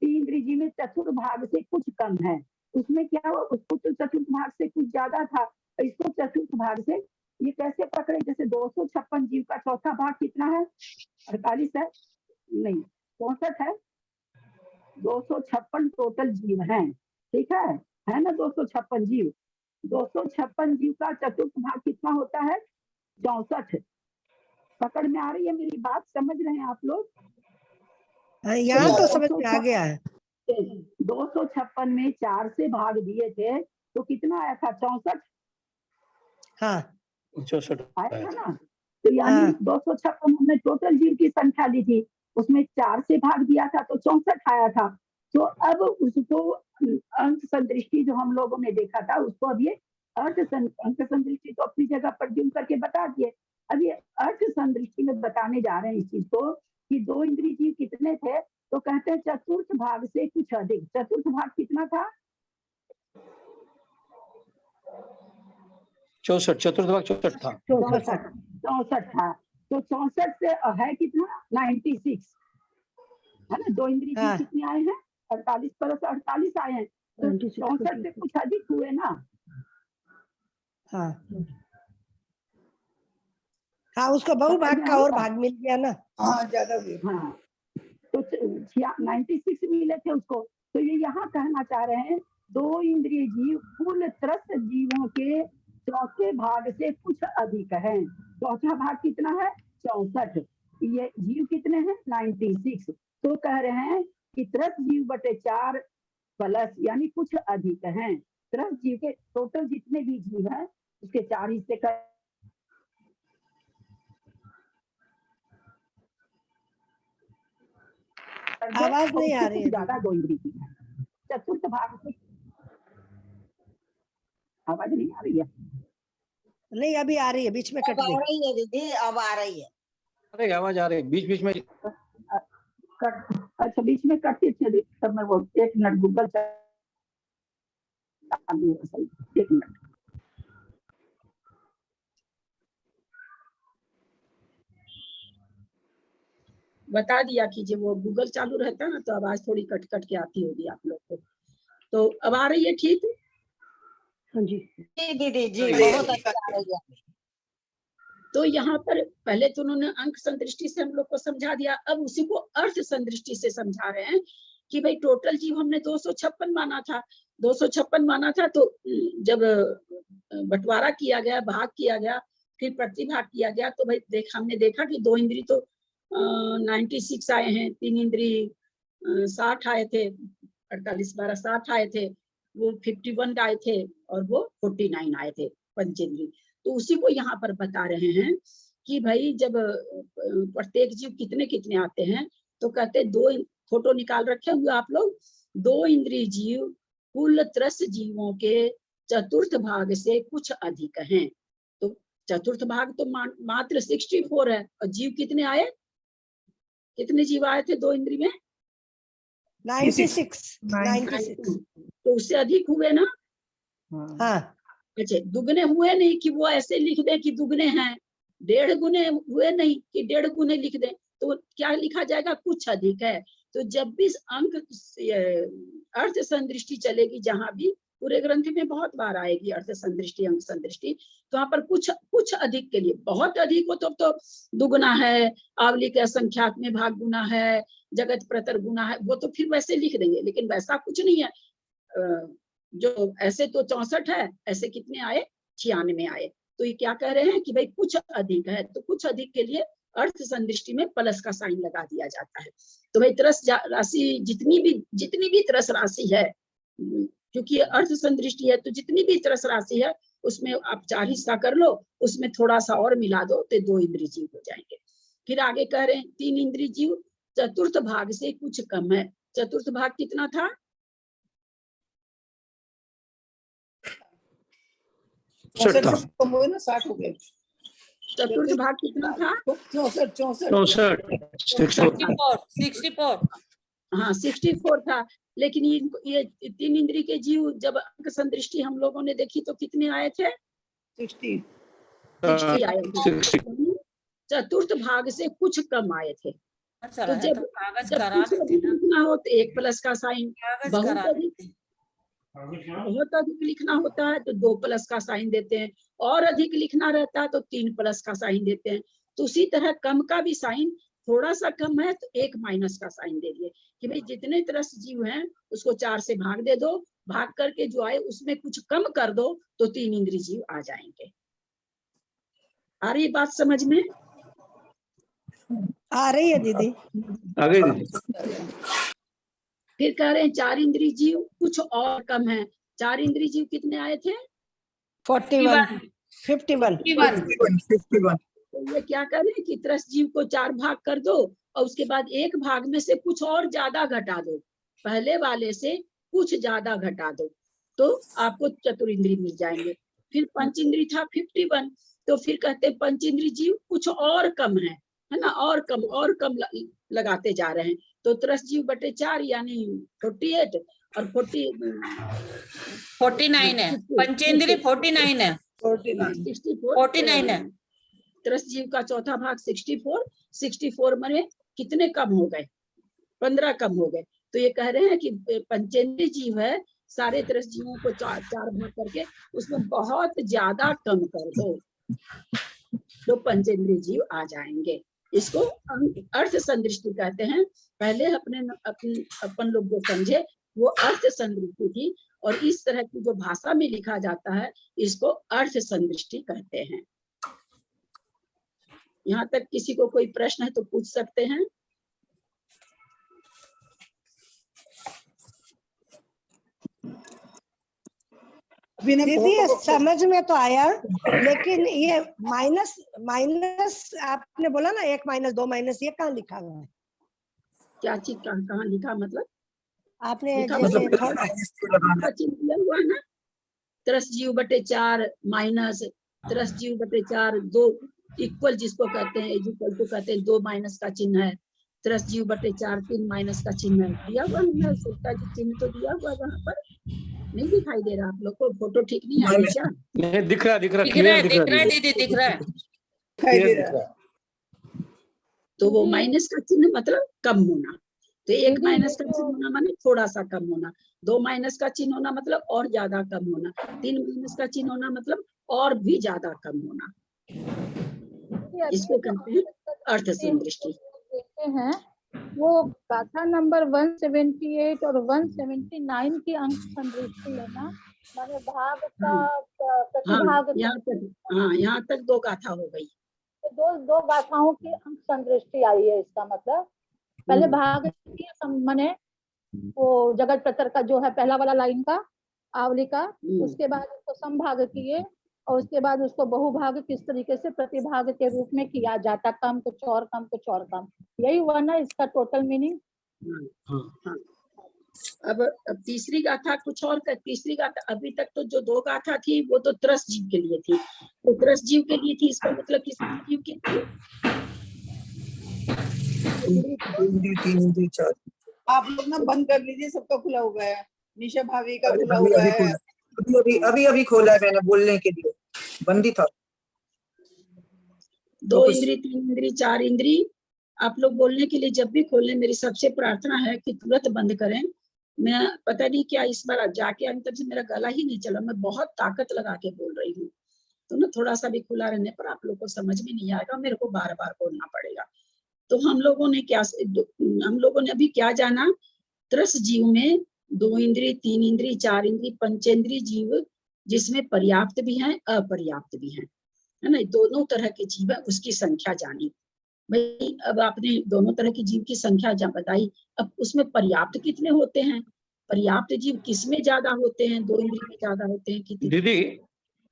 इंद्रिय जीव में चतुर्थ भाग से कुछ कम है, उसमें क्या हुआ, उसको तो चतुर्थ भाग से कुछ ज्यादा था, इसको चतुर्थ भाग से ये कैसे पकड़े? जैसे 256 जीव का चौथा भाग कितना है? 48 है, नहीं 64 है। 256 टोटल जीव हैं, ठीक है ना? 256 जीव, 256 जीव का चतुर्थ भाग कितना होता है? 64। पकड़ में आ रही है मेरी बात? समझ रहे हैं आप लोग? यहाँ तो समझ में आ गया है। 256 में 4 से भाग दिए थे तो कितना आया था? 64 हाँ 64 आया था ना? तो यानी 256 हमने टोटल जीव की संख्या ली थी, उसमें 4 से भाग दिया था तो 64 आया था। तो अब उसको अंक संदृष्टि जो हम लोगों ने देखा था उसको अब ये अंक संदृष्टि तो अपनी जगह पर जुम करके बता दिए। अब ये अर्थ संदृष्टि में बताने जा रहे हैं इस चीज को कि 2 इंद्रिय जीव कितने थे, तो कहते हैं चतुर्थ भाग से कुछ अधिक। चतुर्थ भाग कितना था? 64, चतुर्थ भाग 64 था। 64 था। तो 64 से है कितना? 96 है ना? 2 इंद्रिय जीव कितने आए हैं? 48 प्लस 48 आए हैं, तो 64 से कुछ अधिक हुए ना? हाँ हाँ, उसको बहु भाग का और भाग मिल गया ना। हाँ ज्यादा हुए। हाँ, तो 96 मिले थे उसको। तो ये यहाँ कहना चाह रहे हैं 2 इंद्रिय जीव कुल 13 जीवों के चौथे भाग से कुछ अधिक है। चौथा भाग कितना है? 64। ये जीव कितने हैं? 96। तो कह रहे हैं कि 13 जीव बटे 4 प्लस यानी कुछ अधिक हैं। 13 जीव के टोटल जितने भी जीव हैं उसके 4 हिस्से कर आवाज नहीं आ रही है। ज्यादा दो इंद्री की है। चतुर्थ भाग से आवाज नहीं आ रही है। नहीं अभी आ रही है, बीच में अब कट आ गई। रही है दीदी, अब आ रही है। अरे आवाज आ रही है बीच बीच में। अच्छा बीच में कटती थी तब मैं वो 1 मिनट गूगल चालू है सही 1 मिनट। बता दिया कि जब वो गूगल चालू रहता है ना तो आवाज थोड़ी कट कट के आती होगी आप लोग को। तो अब आ रही है ठीक? हाँ जी जी दीदी जी, बहुत अच्छा आ रही है। तो यहाँ पर पहले तो उन्होंने अंक संदृष्टि से हम लोग को समझा दिया, अब उसी को अर्थ संदृष्टि से समझा रहे हैं कि भाई टोटल जीव हमने 256 माना था, 256 माना था। तो जब बंटवारा किया गया, भाग किया गया, फिर प्रतिभाग किया गया, तो भाई हमने देखा कि 2 इंद्री तो 96 आए हैं, 3 इंद्री 60 आए थे, 48 12 60 आए थे, वो 51 आए थे और वो 49 आए थे पंचेंद्री। तो उसी को यहाँ पर बता रहे हैं कि भाई जब प्रत्येक जीव कितने कितने आते हैं, तो कहते 2 फोटो निकाल रखे हुए आप लोग, 2 इंद्रिय जीव कुल 3 जीवों के चतुर्थ भाग से कुछ अधिक हैं। तो चतुर्थ भाग तो मात्र 64 है, और जीव कितने आए, कितने जीव आए थे 2 इंद्रिय में? 96 तो उससे अधिक हुए ना? हाँ अच्छा, दुगने हुए नहीं कि वो ऐसे लिख दे कि दुगने हैं, 1.5 गुने हुए नहीं कि 1.5 गुने लिख दे, तो क्या लिखा जाएगा, कुछ अधिक है। तो जब भी अंक अर्थ संदृष्टि चलेगी, जहां भी पूरे ग्रंथ में बहुत बार आएगी अर्थ संदृष्टि अंक संदृष्टि, तो यहाँ पर कुछ अधिक के लिए, बहुत अधिक हो तो दुगुना है, आवली के असंख्यात में भाग गुना है, जगत प्रतर गुना है, वो तो फिर वैसे लिख देंगे, लेकिन वैसा कुछ नहीं है। जो ऐसे तो 64 है, ऐसे कितने आए, 96 आए। तो ये क्या कह रहे हैं कि भाई कुछ अधिक है, तो कुछ अधिक के लिए अर्थ संदृष्टि में प्लस का साइन लगा दिया जाता है। तो भाई त्रस राशि जितनी भी त्रस राशि है, क्योंकि अर्थ संदृष्टि है, तो जितनी भी त्रस राशि है उसमें आप 4 हिस्सा कर लो, उसमें थोड़ा सा और मिला दो तो 2 इंद्रिय जीव हो जाएंगे। फिर आगे कह रहे हैं 3 इंद्रिय जीव चतुर्थ भाग से कुछ कम है। चतुर्थ भाग कितना था? 64 था। कम हुए ना 60 हो गए। चतुर्थ भाग कितना था? 64 64 हाँ 64 था। लेकिन ये 3 इंद्रिय के जीव जब अंक संदृष्टि हम लोगों ने देखी तो कितने आए थे? 60 60 आए थे। चतुर्थ भाग से कुछ कम आए थे। तो जब कागज करा कुछ देते अधिक ना, लिखना हो तो 1 प्लस का साइन, कागज बहुत करा अधिक देते। लिखना होता है तो 2 प्लस का साइन देते हैं, और अधिक लिखना रहता है तो 3 प्लस का साइन देते हैं। तो उसी तरह कम का भी साइन, थोड़ा सा कम है तो 1 माइनस का साइन दे दिए कि भाई जितने त्रस जीव हैं उसको 4 से भाग दे दो, भाग करके जो आए उसमें कुछ कम कर दो तो 3 इंद्रिय जीव आ जाएंगे। आ रही बात समझ में? आ रही है दीदी। आगे दीदी। फिर कह रहे हैं 4 इंद्रिय जीव कुछ और कम है। 4 इंद्रिय जीव कितने आए थे? 41 51 51 तो ये क्या कर रहे हैं कि त्रस जीव को 4 भाग कर दो और उसके बाद एक भाग में से कुछ और ज्यादा घटा दो, पहले वाले से कुछ ज्यादा घटा दो तो आपको चतुरिंद्रिय मिल जाएंगे। फिर पंच इंद्रिय था 51, तो फिर कहते हैं पंच इंद्रिय जीव कुछ और कम है ना, और कम लगाते जा रहे हैं। तो त्रस जीव बटे 4 यानी 48 और 49 है, पंचेंद्रिय 49 है, 49 है। त्रस जीव का चौथा भाग 64 में कितने कम हो गए? 15 कम हो गए। तो ये कह रहे हैं कि पंचेंद्रिय जीव है, सारे त्रस जीवों को 4 भाग करके उसमें बहुत ज्यादा कम कर दो तो पंचेंद्रिय जीव आ जाएंगे। इसको अर्थ संदृष्टि कहते हैं। पहले अपन लोग जो समझे वो अर्थ संदृष्टि थी, और इस तरह की जो भाषा में लिखा जाता है इसको अर्थ संदृष्टि कहते हैं। यहाँ तक किसी को कोई प्रश्न है तो पूछ सकते हैं। दीदी ये समझ में तो आया, लेकिन ये माइनस आपने बोला ना 1 - 2 - ये कहाँ लिखा हुआ है? क्या चीज कहाँ लिखा, मतलब आपने लिखा जैसे मतलब थोड़ा लगाना का चिन्ह दिया हुआ है ना, 3/4 माइनस 3/4 2 इक्वल जिसको कहते हैं, इक्वल टू कहते हैं, 2 माइनस का चिन्ह है, 3/4 3 माइनस का चिन्ह है, दिया हुआ है उसका चिन्ह तो दिया हुआ वहां पर। नहीं दिखाई दे रहा आप लोग को? फोटो ठीक नहीं आई है क्या? नहीं दिख रहा दिख रहा क्लियर है, दिख दिख रहा है रहा दीदी, दिख रहा है। दिखाई दे क्लियर दिख रहा है। रहा। तो वो दीदी, माइनस का चिन्ह मतलब कम होना, तो 1 दीदी, माइनस ये का चिन्ह जो होना माने थोड़ा सा कम होना, 2 माइनस का चिन्ह होना मतलब और ज्यादा कम होना, 3 माइनस का चिन्ह होना मतलब और भी ज्यादा कम होना। दीदी, अभी इसको जो कहते हम हैं इसका अर्थ संदृष्टि। देखते हैं, वो गाथा नंबर 178 और 179 की अंक संदृष्टि है ना, माने भाग का हाँ प्रतिभाग का, यहाँ तक, हाँ यहाँ तक 2 गाथा हो गई। तो दो गाथाओं की अंक संदृष्टि आई है। इसका मतलब पहले भाग की माने वो जगत प्रतर का जो है पहला वाला लाइन का आवली का, उसके बाद उसको समभाग किए और उसके बाद उसको बहुभाग किस तरीके से प्रतिभाग के रूप में किया जाता, कम कुछ और कम कुछ और कम, यही हुआ ना इसका टोटल मीनिंग। हाँ। अब तीसरी गाथा कुछ और तीसरी गाथा, अभी तक तो जो 2 गाथा थी वो तो त्रस जीव के लिए थी, तो त्रस जीव के लिए थी, इसका मतलब किस जीव की थी? 3 इंद्री 4। आप लोग ना बंद कर लीजिए, सबका खुला हुआ है, निशा भाभी का खुला अभी हुआ अभी है। खोला, अभी खोला है मैंने बोलने के लिए, बंद ही था। 2 इंद्री 3 इंद्री 4 इंद्री आप लोग बोलने के लिए जब भी खोलें, मेरी सबसे प्रार्थना है कि तुरंत बंद करें। मैं पता नहीं क्या इस बार जाके अंत से मेरा गला ही नहीं चला, मैं बहुत ताकत लगा के बोल रही हूँ, तो ना थोड़ा सा भी खुला रहने पर आप लोग को समझ में नहीं आएगा, मेरे को बार बार बोलना पड़ेगा। तो हम लोगों ने अभी क्या जाना, त्रस जीव में 2 इंद्री 3 इंद्री 4 इंद्री पंचेंद्री जीव, जिसमें पर्याप्त भी हैं अपर्याप्त भी हैं, है ना, दोनों तरह के जीव है, उसकी संख्या जानी। भाई अब आपने दोनों तरह की जीव की संख्या बताई, अब उसमें पर्याप्त कितने होते हैं, पर्याप्त जीव किसमें ज्यादा होते हैं, 2 इंद्रिय में ज्यादा होते हैं कितने? दीदी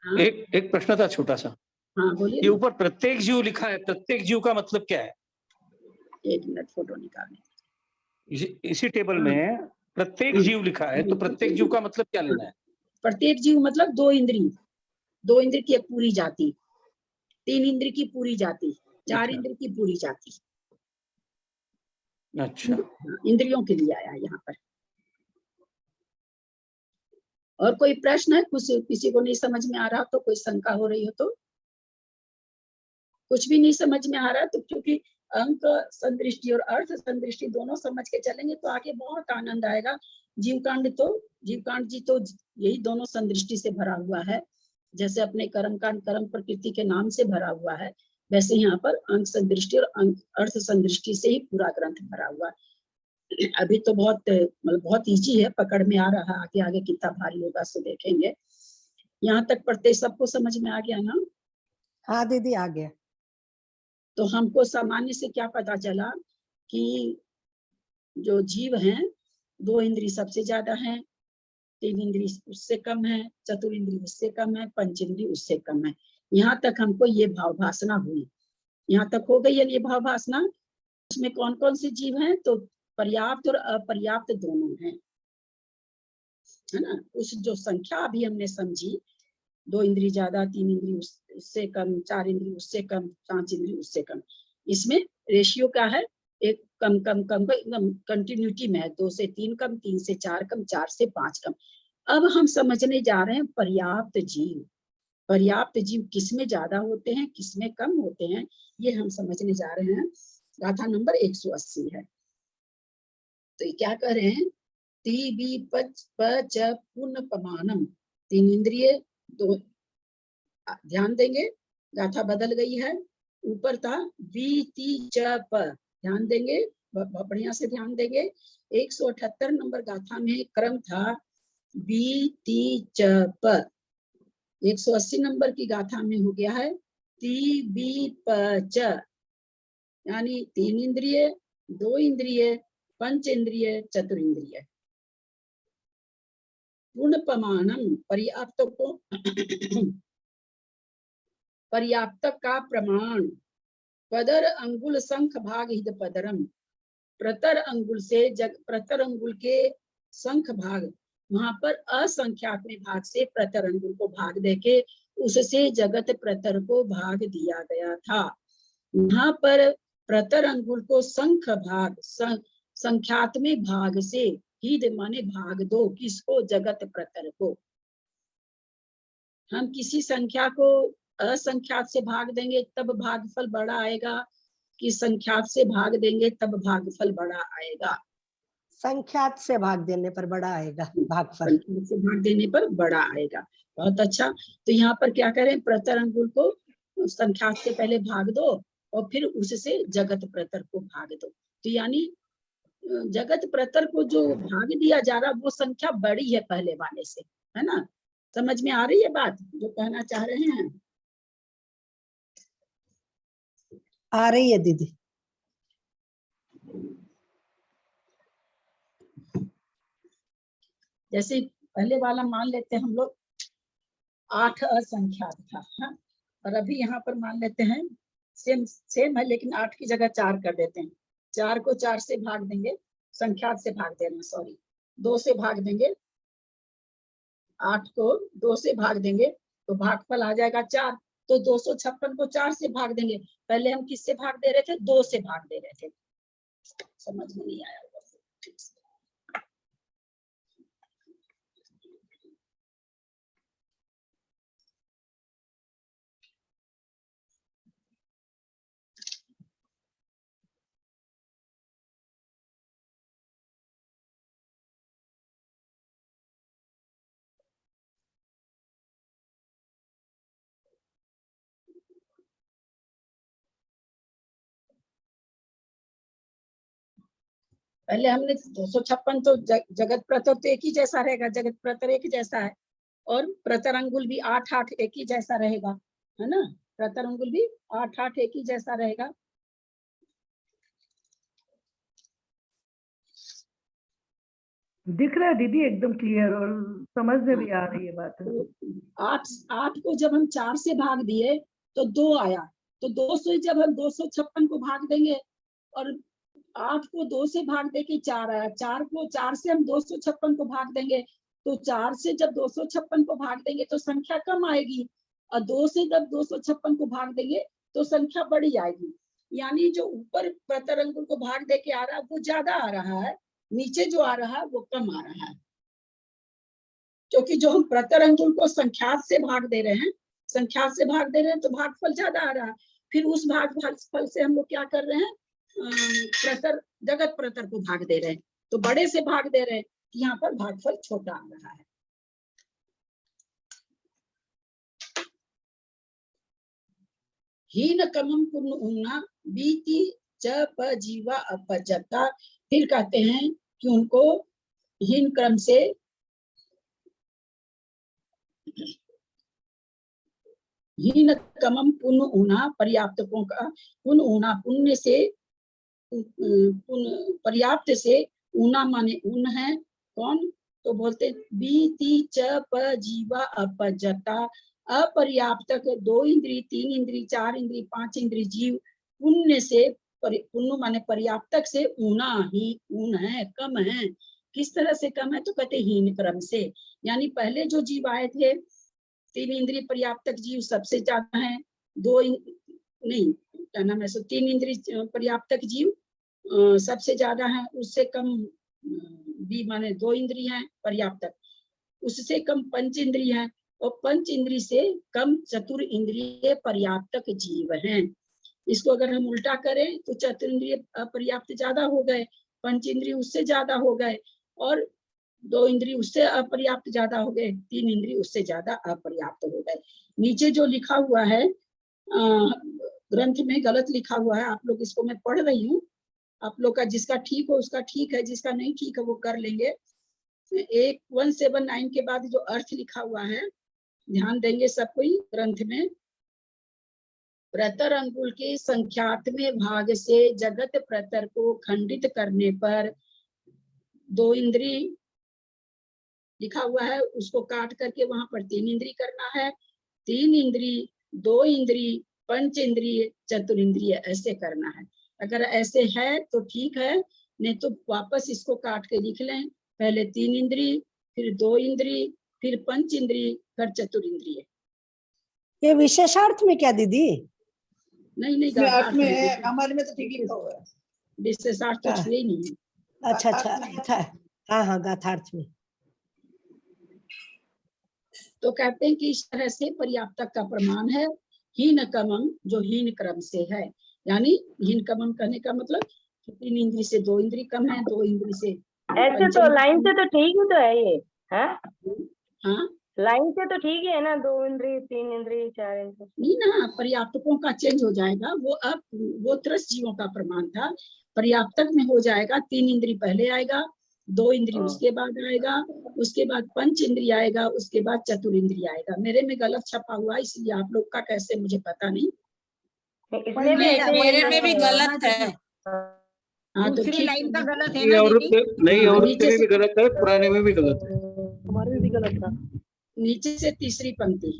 हाँ एक प्रश्न था छोटा सा, हाँ बोलिए ये ना। ऊपर प्रत्येक जीव लिखा है, प्रत्येक जीव का मतलब क्या है? 1 मिनट फोटो निकालने। इसी टेबल हाँ, में प्रत्येक हाँ। जीव लिखा है, तो प्रत्येक जीव का मतलब क्या लेना है? प्रत्येक जीव मतलब 2 इंद्रिय, 2 इंद्रिय की पूरी जाति, 3 इंद्रिय की पूरी जाति, 4 अच्छा। इंद्रिय की पूरी जाति, अच्छा, इंद्रियों के लिए आया यहाँ पर। और कोई प्रश्न है, कुछ किसी को नहीं समझ में आ रहा तो, कोई शंका हो रही हो तो? कुछ भी नहीं समझ में आ रहा तो, क्योंकि अंक संदृष्टि और अर्थ संदृष्टि दोनों समझ के चलेंगे तो आगे बहुत आनंद आएगा। जीवकांड जी तो यही दोनों संदृष्टि से भरा हुआ है, जैसे अपने कर्म कांड कर्म प्रकृति के नाम से भरा हुआ है, वैसे यहाँ पर अंक संदृष्टि और अंक अर्थ संदृष्टि से ही पूरा ग्रंथ भरा हुआ है। अभी तो बहुत इजी है, पकड़ में आ रहा है, आगे आगे कितना भारी होगा सो देखेंगे। यहाँ तक पढ़ते सबको समझ में आ गया ना? हाँ दीदी आ गया। तो हमको सामान्य से क्या पता चला कि जो जीव हैं 2 इंद्रिय सबसे ज्यादा है, 3 इंद्रिय उससे कम है, चतुर इंद्रिय उससे कम है, पंच इंद्रिय उससे कम है। यहाँ तक हमको ये भाव भासना हुई, यहाँ तक हो गई है ये भाव भासना। उसमें कौन कौन से जीव हैं, तो पर्याप्त और अपर्याप्त दोनों हैं, है ना। उस जो संख्या अभी हमने समझी, 2 इंद्रिय ज्यादा, 3 इंद्रिय उससे कम, 4 इंद्रिय उससे कम, 5 इंद्रिय उससे कम, इसमें रेशियो क्या है, एक कम कम कम का एकदम कंटिन्यूटी में है, 2 से 3 कम, 3 से 4 कम, 4 से 5 कम। अब हम समझने जा रहे हैं पर्याप्त जीव, पर्याप्त जीव किसमें ज्यादा होते हैं किसमें कम होते हैं, ये हम समझने जा रहे हैं। गाथा नंबर 180 है। तो ये क्या कह रहे हैं, ती बी पच पच पुन पमानम, 3 इंद्रिय 2, ध्यान देंगे गाथा बदल गई है, ऊपर था वी ती च प, ध्यान देंगे, बढ़िया से ध्यान देंगे। 178 नंबर गाथा में क्रम था बी ती च प, 180 नंबर की गाथा में हो गया है ती बी प च, यानी 3 इंद्रिय 2 इंद्रिय पंच इंद्रिय चतुर इंद्रिय। पूर्ण प्रमाणम, पर्याप्त को पर्याप्त का प्रमाण, पदर अंगुल संख भाग हित पदरम, प्रतर अंगुल से प्रतर अंगुल के संख भाग, वहां पर असंख्यात्मक भाग से प्रतर अंगुल को भाग देके उससे जगत प्रतर को भाग दिया गया था। यहाँ पर प्रतर अंगुल को संख भाग संख्यात्मक भाग से ही माने भाग दो, किसको? जगत प्रतर को। हम किसी संख्या को असंख्यात से भाग देंगे तब भागफल बड़ा आएगा, कि संख्यात से भाग देंगे तब भागफल बड़ा आएगा? संख्यात से भाग देने पर बड़ा आएगा भागफल। संख्यात से भाग देने पर बड़ा आएगा। बहुत अच्छा। तो यहाँ पर क्या करें? प्रतर अंगुल को संख्यात से पहले भाग दो और फिर उससे जगत प्रतर को भाग दो। तो यानी जगत प्रतर को जो भाग दिया जा रहा वो संख्या बड़ी है पहले वाले से, है ना? समझ में आ रही है बात जो कहना चाह रहे हैं? आ रही है दीदी। जैसे पहले वाला मान लेते हैं हम लोग 8 असंख्यात था, हाँ? और अभी यहाँ पर मान लेते हैं सेम है, लेकिन 8 की जगह 4 कर देते हैं। 4 को 4 से भाग देंगे, संख्यात से भाग देना, सॉरी 2 से भाग देंगे। 8 को 2 से भाग देंगे तो भागफल आ जाएगा 4। तो 256 को 4 से भाग देंगे। पहले हम किससे भाग दे रहे थे? 2 से भाग दे रहे थे। समझ में नहीं आया? पहले हमने 256 तो जगत प्रतर तो एक ही जैसा रहेगा, जगत प्रतर एक जैसा है, और प्रतर अंगुल भी 8 एक ही जैसा रहेगा, है ना? प्रतर अंगुल भी 8 एक ही जैसा रहेगा। दिख रहा है दीदी एकदम क्लियर और समझ में भी आ रही है बात। तो 8 को जब हम 4 से भाग दिए तो 2 आया। तो 2 से जब हम 256 को भाग देंगे और 8 को 2 से भाग दे के 4 आया। 4 से हम 256 को भाग देंगे तो 4 से जब 256 को भाग देंगे तो संख्या कम आएगी, और 2 से जब 256 को भाग देंगे तो संख्या बड़ी आएगी। यानी जो ऊपर प्रतर अंगुल को भाग दे के आ रहा है वो ज्यादा आ रहा है, नीचे जो आ रहा है वो कम आ रहा है, क्योंकि जो हम प्रतर अंगुल को संख्यात से भाग दे रहे हैं, संख्यात से भाग दे रहे हैं तो भागफल ज्यादा आ रहा है। फिर उस भागफल से हम लोग क्या कर रहे हैं? प्रतर जगत प्रतर को भाग दे रहे हैं, तो बड़े से भाग दे रहे हैं, यहाँ पर भागफल छोटा आ रहा है। हीन कमम पूर्ण ऊना बीती च प जीवा अपजता। फिर कहते हैं कि उनको हीन क्रम से हीन कमम पुण्य ऊना पर्याप्तकों का पुण्य ऊना, पुण्य से पर्याप्त से ऊना माने ऊन है कौन? तो बोलते बीती च प जीवा अपजता। अपर्याप्तक 2 इंद्री 3 इंद्री 4 इंद्री 5 इंद्री जीव पुण्य से पुण्य माने पर्याप्तक से ऊना ही ऊन है, कम है। किस तरह से कम है? तो कहते हीन क्रम से, यानी पहले जो जीव आए थे 3 इंद्रिय पर्याप्तक जीव सबसे ज्यादा है, 3 इंद्रिय पर्याप्तक जीव सबसे ज्यादा है, उससे कम बी माने 2 इंद्रिय हैं पर्याप्तक, उससे कम 5 इंद्रिय हैं, और 5 इंद्रिय से कम चतुर इंद्रिय पर्याप्तक जीव हैं। इसको अगर हम उल्टा करें तो चतुर्ंद्रिय अपर्याप्त ज्यादा हो गए, 5 इंद्रिय उससे ज्यादा हो गए, और 2 इंद्रिय उससे अपर्याप्त ज्यादा हो गए, 3 इंद्रिय उससे ज्यादा अपर्याप्त हो गए। नीचे जो लिखा हुआ है ग्रंथ में गलत लिखा हुआ है, आप लोग इसको मैं पढ़ रही हूँ, आप लोग का जिसका ठीक हो उसका ठीक है, जिसका नहीं ठीक है वो कर लेंगे। 179 के बाद जो अर्थ लिखा हुआ है ध्यान देंगे सब कोई ग्रंथ में। प्रतर अंगुल के संख्यात्मक भाग से जगत प्रतर को खंडित करने पर 2 इंद्रिय लिखा हुआ है, उसको काट करके वहां पर 3 इंद्रिय करना है। 3 इंद्रिय 2 इंद्रिय 5 इंद्रिय चतुर इंद्रिय ऐसे करना है। अगर ऐसे है तो ठीक है, नहीं तो वापस इसको काट के लिख लें, पहले 3 इंद्री, फिर 2 इंद्री, फिर 5 इंद्री, फिर चतुरिंद्रिय। ये विशेषार्थ में क्या दीदी? नहीं नहीं, इसमें अर्थ गाथार्थ में में है, हमारे में तो ठीक लिखा हुआ है। विशेषार्थ तो छुए ही नहीं है। अच्छा अच्छा, हाँ हाँ, गाथार्थ में। तो कहते हैं कि इस तरह से पर्याप्तक का प्रमाण है हीन कमम, जो हीन क्रम से है। यानी हीन कमम कहने का मतलब 3 इंद्री से 2 इंद्री कम है, 2 इंद्री से ऐसे तो लाइन से तो ठीक ही तो है ये। हाँ लाइन से तो ठीक ही है ना, 2 इंद्री, 3 इंद्री, 4 इंद्री। नहीं ना, पर्याप्तकों का चेंज हो जाएगा। वो अब वो त्रस जीवों का प्रमाण था, पर्याप्तक में हो जाएगा 3 इंद्री पहले आएगा, 2 इंद्री उसके बाद आएगा, उसके बाद 5 इंद्री आएगा, उसके बाद चतुरिंद्री आएगा। मेरे में गलत छपा हुआ है, इसलिए आप लोग का कैसे मुझे पता नहीं। इसमें भी ऐसे मेरे में भी गलत है। हाँ तो दूसरी ठीक लाइन का गलत है नहीं, ना औरत दीदी? नहीं, हाँ, औरत नीचे में से भी गलत है, पुराने में भी गलत है। हमारे में भी गलत था। नीचे से तीसरी पंक्ति,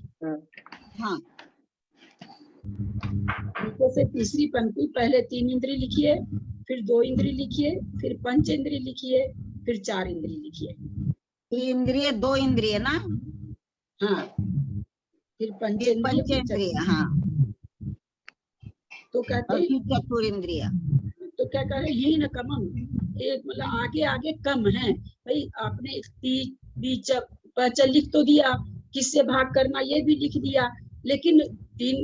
हाँ नीचे से तीसरी पंक्ति, पहले 3 इंद्री लिखिए, फिर 2 इंद्री लिखिए, फिर 5 इंद्री लिखिए, फिर 4 इंद्री लिखिए। 3 इंद्रिय 2 इंद्रिय ना, हाँ फिर फिर पंचेंद्रिय, फिर पंचेंद्रिय, हाँ, तो कहते और हैं, फिर चतुरिंद्रिय। तो क्या कह रहे हैं, हीन कमम, एक मतलब आगे आगे कम है। भाई आपने बीच पच लिख तो दिया, किससे भाग करना ये भी लिख दिया, लेकिन 3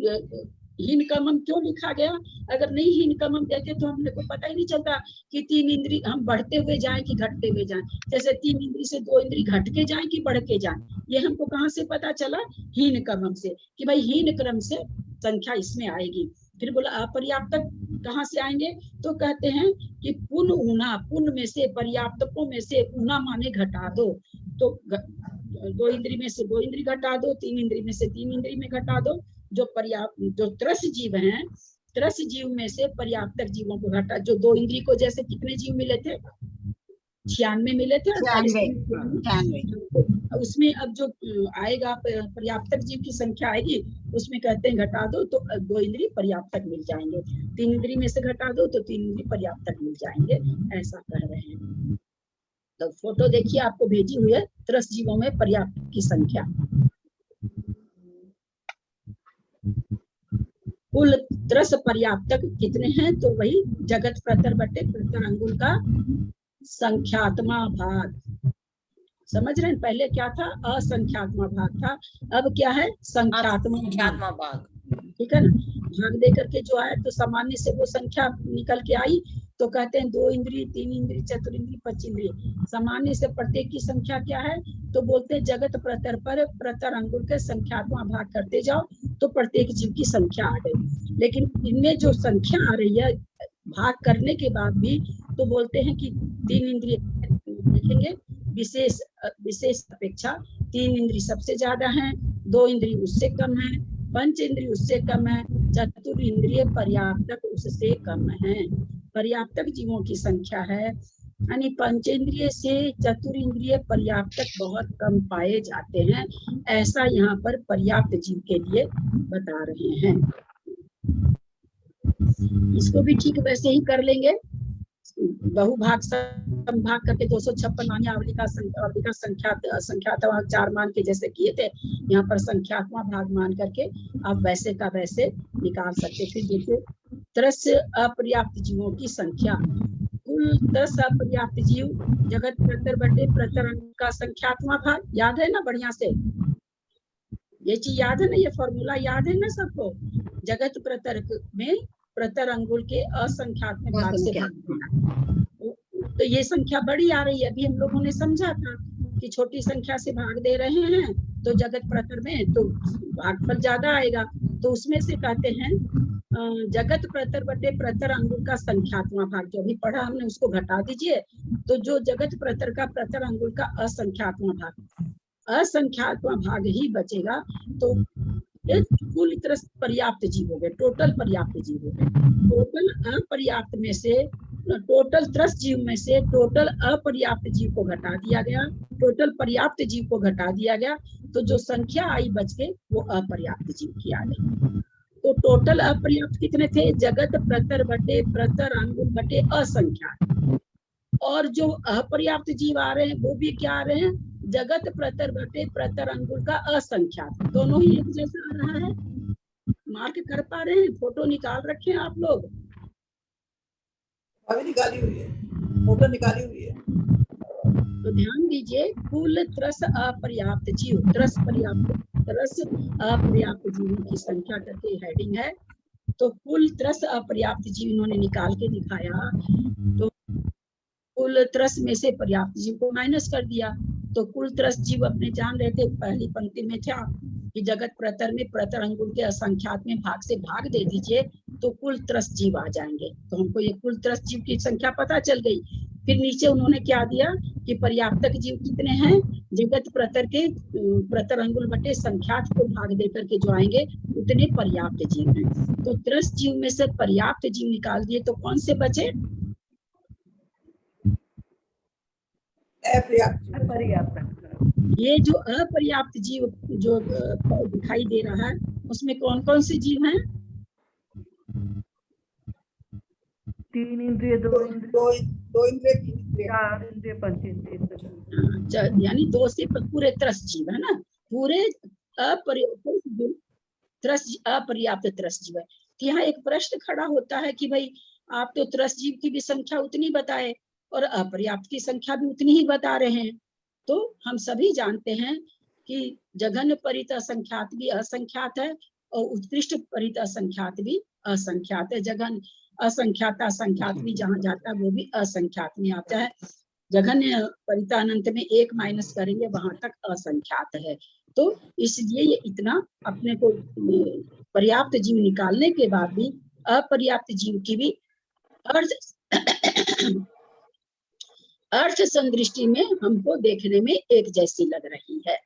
हीन कमम क्यों लिखा गया? अगर नहीं हीन कमम देते तो हमने को पता ही नहीं चलता कि 3 इंद्री हम बढ़ते हुए जाएं कि घटते हुए जाएं। जैसे 3 इंद्री से 2 इंद्री घट के जाएं कि बढ़ के जाएं, ये हमको कहाँ से पता चला? हीन कमम से, कि भाई हीन क्रम से संख्या इसमें आएगी। फिर बोला अपर्याप्तक कहाँ से आएंगे? तो कहते हैं कि पुन ऊना, पुन में से, पर्याप्तकों में से ऊना माने घटा दो, तो 2 इंद्री में से 2 इंद्री घटा दो, 3 इंद्री में से 3 इंद्री में घटा दो। जो पर्याप्त, जो त्रस जीव हैं, त्रस जीव में से पर्याप्तक जीवों को घटा, जो 2 इंद्री को जैसे कितने जीव मिले थे? 96 मिले थे, 96। उसमें अब जो आएगा पर्याप्तक जीव की संख्या आएगी, उसमें कहते हैं घटा दो तो 2 इंद्री पर्याप्तक मिल जाएंगे, 3 इंद्री में से घटा दो तो 3 इंद्री पर्याप्तक मिल जाएंगे, ऐसा कह रहे हैं। तो फोटो देखिए, आपको भेजी हुई है त्रस जीवों में पर्याप्तक की संख्या। कुल त्रस पर्याप्तक कितने हैं? तो वही जगत प्रतर बटे प्रतर अंगुल का संख्यात्मा भाग। समझ रहे हैं? पहले क्या था? असंख्यात्मा भाग था, अब क्या है? संख्यात्मा भाग। ठीक है ना? भाग दे करके जो आया तो सामान्य से वो संख्या निकल के आई, तो कहते हैं 2 इंद्री, 3 इंद्री, चतुरिंद्री, 5 इंद्री। सामान्य से प्रत्येक की संख्या क्या है? तो बोलते हैं जगत प्रतर पर प्रतर अंगुल के संख्यात्मा भाग करते जाओ तो प्रत्येक जीव की संख्या आ गई। लेकिन इनमें जो संख्या आ रही है भाग करने के बाद भी, तो बोलते हैं कि 3 इंद्रिय देखेंगे, विशेष अपेक्षा 3 इंद्री सबसे ज्यादा है, 2 इंद्री उससे कम है, 5 इंद्री उससे कम है, चतुर इंद्रिय पर्याप्तक उससे कम है। पर्याप्तक जीवों की संख्या है, यानी पंचेंद्रिय से चतुरिंद्रिय पर्याप्तक बहुत कम पाए जाते हैं, ऐसा यहाँ पर पर्याप्त जीव के लिए बता रहे हैं। इसको भी ठीक वैसे ही कर लेंगे, बहुभाग संभाग करके 256 मानी आवली का संख्यात्मक भाग 4 मान के जैसे किए थे, यहाँ पर संख्यात्मक भाग मान करके आप वैसे का वैसे निकाल सकते। फिर देखिए त्रस अपर्याप्त जीवों की संख्या, कुल 10 अपर्याप्त जीव जगत प्रतर बटे प्रतर अंग का संख्यात्मक भाग। याद है ना? बढ़िया से ये चीज याद है ना? ये फॉर्मूला याद है ना सबको? जगत प्रतर में प्रतर अंगुल के असंख्यात्मक भाग से भाग देना। तो ये संख्या बड़ी आ रही है, अभी हम लोगों ने समझा था कि छोटी संख्या से भाग दे रहे हैं तो जगत प्रतर में तो भागफल ज्यादा आएगा। तो उसमें से कहते हैं जगत प्रतर बटे प्रतर अंगुल का संख्यात्मक भाग, जो अभी पढ़ा हमने उसको घटा दीजिए, तो जो जगत प्रतर का प्रतर अंगुल का असंख्यात्मक भाग ही बचेगा। तो कुल त्रस पर्याप्त जीव हो गए, टोटल पर्याप्त जीव हो गए। टोटल अपर्याप्त में से, टोटल त्रस जीव में से टोटल अपर्याप्त जीव को घटा दिया गया, टोटल पर्याप्त जीव को घटा दिया गया, तो जो संख्या आई बच के वो अपर्याप्त जीव की आ गई। तो टोटल अपर्याप्त कितने थे? जगत प्रतर बटे प्रतर अंगुल बटे असंख्यात। और जो अपर्याप्त जीव आ रहे हैं वो भी क्या आ रहे हैं, जगत प्रतर बटे प्रतर अंगुल का असंख्यात, दोनों ही एक जैसा आ रहा है। मार्क कर पा रहे हैं? फोटो निकाल रखे हैं आप लोग? अभी निकाली हुई है, फोटो निकाली हुई है। तो ध्यान दीजिए, कुल त्रस अपर्याप्त जीव, त्रस अपर्याप्त जीवों की संख्या करके हेडिंग है। तो कुल त्रस अपर्याप्त जीव इन्होंने निकाल के दिखाया। तो कुल त्रस में से पर्याप्त जीव को माइनस कर दिया। तो कुल त्रस जीव अपने जान रहे थे, पहली पंक्ति में था कि जगत प्रतर में प्रतर अंगुल के असंख्यात में भाग से भाग दे दीजिए तो कुल त्रस जीव आ जाएंगे। तो हमको ये कुल त्रस जीव की संख्या पता चल गई। फिर नीचे उन्होंने क्या दिया कि पर्याप्तक जीव कितने हैं, जगत प्रतर के प्रतर अंगुल बटे संख्यात को भाग दे करके जो आएंगे उतने पर्याप्त जीव हैं। तो त्रस जीव में से पर्याप्त जीव निकाल दिए तो कौन से बचे? अपर्याप्त। ये जो अपर्याप्त जीव जो दिखाई दे रहा है उसमें कौन कौन से जीव हैं? 3 इंद्रिय, 2 इंद्रिय, 2 इंद्रिय, 3 इंद्रिय, 4 इंद्रिय, 5 इंद्रिय, यानी 2 से पूरे त्रस जीव है ना, पूरे अपर्याप्त त्रस जीव है। तो यहाँ एक प्रश्न खड़ा होता है कि भाई आप तो त्रस जीव की भी संख्या उतनी बताए और अपर्याप्त की संख्या भी उतनी ही बता रहे हैं। तो हम सभी जानते हैं कि जघन्य परित असंख्यात भी असंख्यात है और उत्कृष्ट परित असंख्यात भी असंख्यात है। जघन्य असंख्यात असंख्यात भी जहाँ जाता है वो भी असंख्यात में आता है। जघन्य परितानंत में 1 माइनस करेंगे वहां तक असंख्यात है। तो इसलिए ये इतना अपने को पर्याप्त जीव निकालने के बाद भी अपर्याप्त जीव की भी अर्थ संदृष्टि में हमको देखने में एक जैसी लग रही है।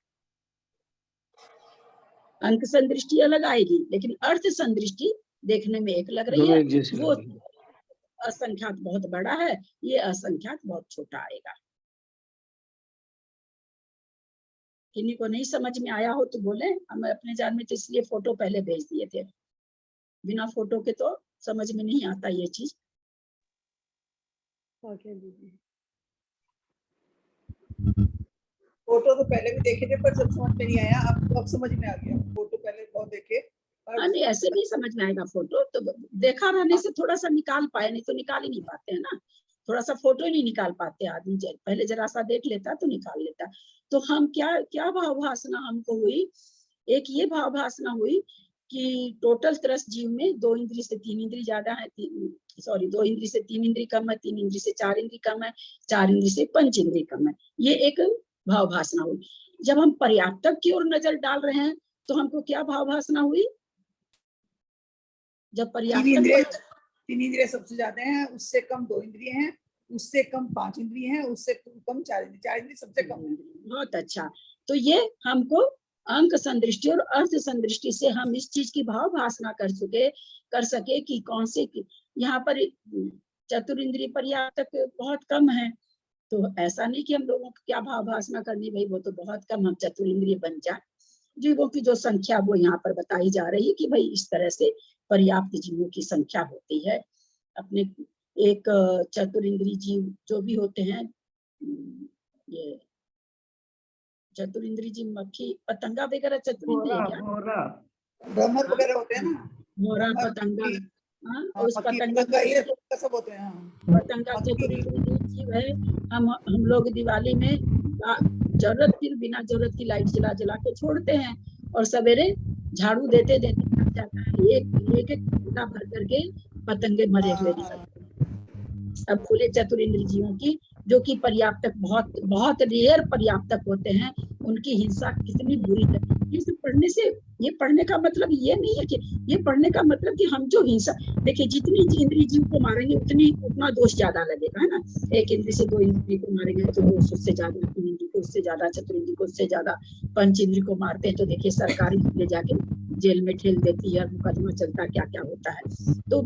अंक संदृष्टि अलग आएगी लेकिन अर्थ संदृष्टि देखने में एक लग रही है। वो असंख्यात बहुत बड़ा है, ये असंख्यात बहुत छोटा आएगा। किन्हीं को नहीं समझ में आया हो तो बोले, हम अपने जान में तो इसलिए फोटो पहले भेज दिए थे, बिना फोटो के तो समझ में नहीं आता ये चीज। फोटो तो पहले भी देखे थे पर सब समझ में नहीं आया, अब समझ में आ गया। फोटो पहले बहुत देखे। नहीं ऐसे नहीं समझ में आएगा, फोटो तो देखा रहने से थोड़ा सा निकाल पाए, नहीं तो निकाल ही नहीं पाते हैं ना। थोड़ा सा फोटो ही नहीं निकाल पाते आदमी, पहले जरा सा देख लेता तो निकाल लेता। तो हम क्या भावभासना हमको हुई, एक ये भावभासना हुई कि टोटल त्रस जीव में 2 इंद्रिय से 3 इंद्रिय ज्यादा है, 2 इंद्रिय से 3 इंद्रिय कम है, 3 इंद्रिय से 4 इंद्रिय कम है, 4 इंद्रिय से 5 इंद्रिय कम है। ये एक भावभासना हुई। जब हम पर्याप्तक की ओर नजर डाल रहे हैं तो हमको क्या भावभासना हुई? जब पर्याप्तक 3 इंद्रिय सबसे ज्यादा हैं, उससे कम 2 इंद्रिय हैं, उससे कम 5 इंद्रिय हैं, उससे कम 4 इंद्रिय, 4 इंद्रिय सबसे कम है। बहुत अच्छा। तो ये हमको अंक संदृष्टि और अर्थ संदृष्टि से हम इस चीज की भावभासना कर सके कि कौन से यहाँ पर चतुरिंद्रिय पर्याप्तक बहुत कम है। तो ऐसा नहीं कि हम लोगों को क्या भावभासना करनी, भाई वो तो बहुत कम, हम चतुरिंद्रिय बन जाए। जीवों की जो संख्या वो यहाँ पर बताई जा रही है कि भाई इस तरह से पर्याप्त जीवों की संख्या होती है। अपने एक चतुरिंद्रिय जीव जो भी होते हैं, ये चतुरिंद्रिय जीव मक्खी पतंगा वगैरह चतुरिंद्रिय क्या, भ्रमर वगैरह होते हैं ना, मोरा पतंगा, उस पतंगा सब होते हैं। पतंगा चतुरिंद्रिय जीव है। हम लोग दिवाली में जरूरत की बिना जरूरत की लाइट जला जला के छोड़ते हैं और सवेरे झाड़ू देते देते थक जाता है, एक कूड़ा भर करके पतंगे मरे हुए निकलते हैं। अब खुले चतुरिंद्रिय जीवों की जो कि पर्याप्तक बहुत बहुत रेयर पर्याप्तक होते हैं, उनकी हिंसा कितनी बुरी है। ये सब पढ़ने से, ये पढ़ने का मतलब ये नहीं है कि ये पढ़ने का मतलब कि हम जो हिंसा, देखिए जितनी इंद्रिय जीव को मारेंगे उतना दोष ज्यादा लगेगा, है ना। 1 इंद्रिय से 2 इंद्रिय को मारेंगे तो दोष उससे ज्यादा, 3 इंद्रिय को उससे ज्यादा, चतुरिंद्रिय को उससे ज्यादा, 5 इंद्रिय को मारते हैं तो देखिए सरकारी ले जाके जेल में ठेल देती है, मुकदमा चलता क्या क्या होता है। तो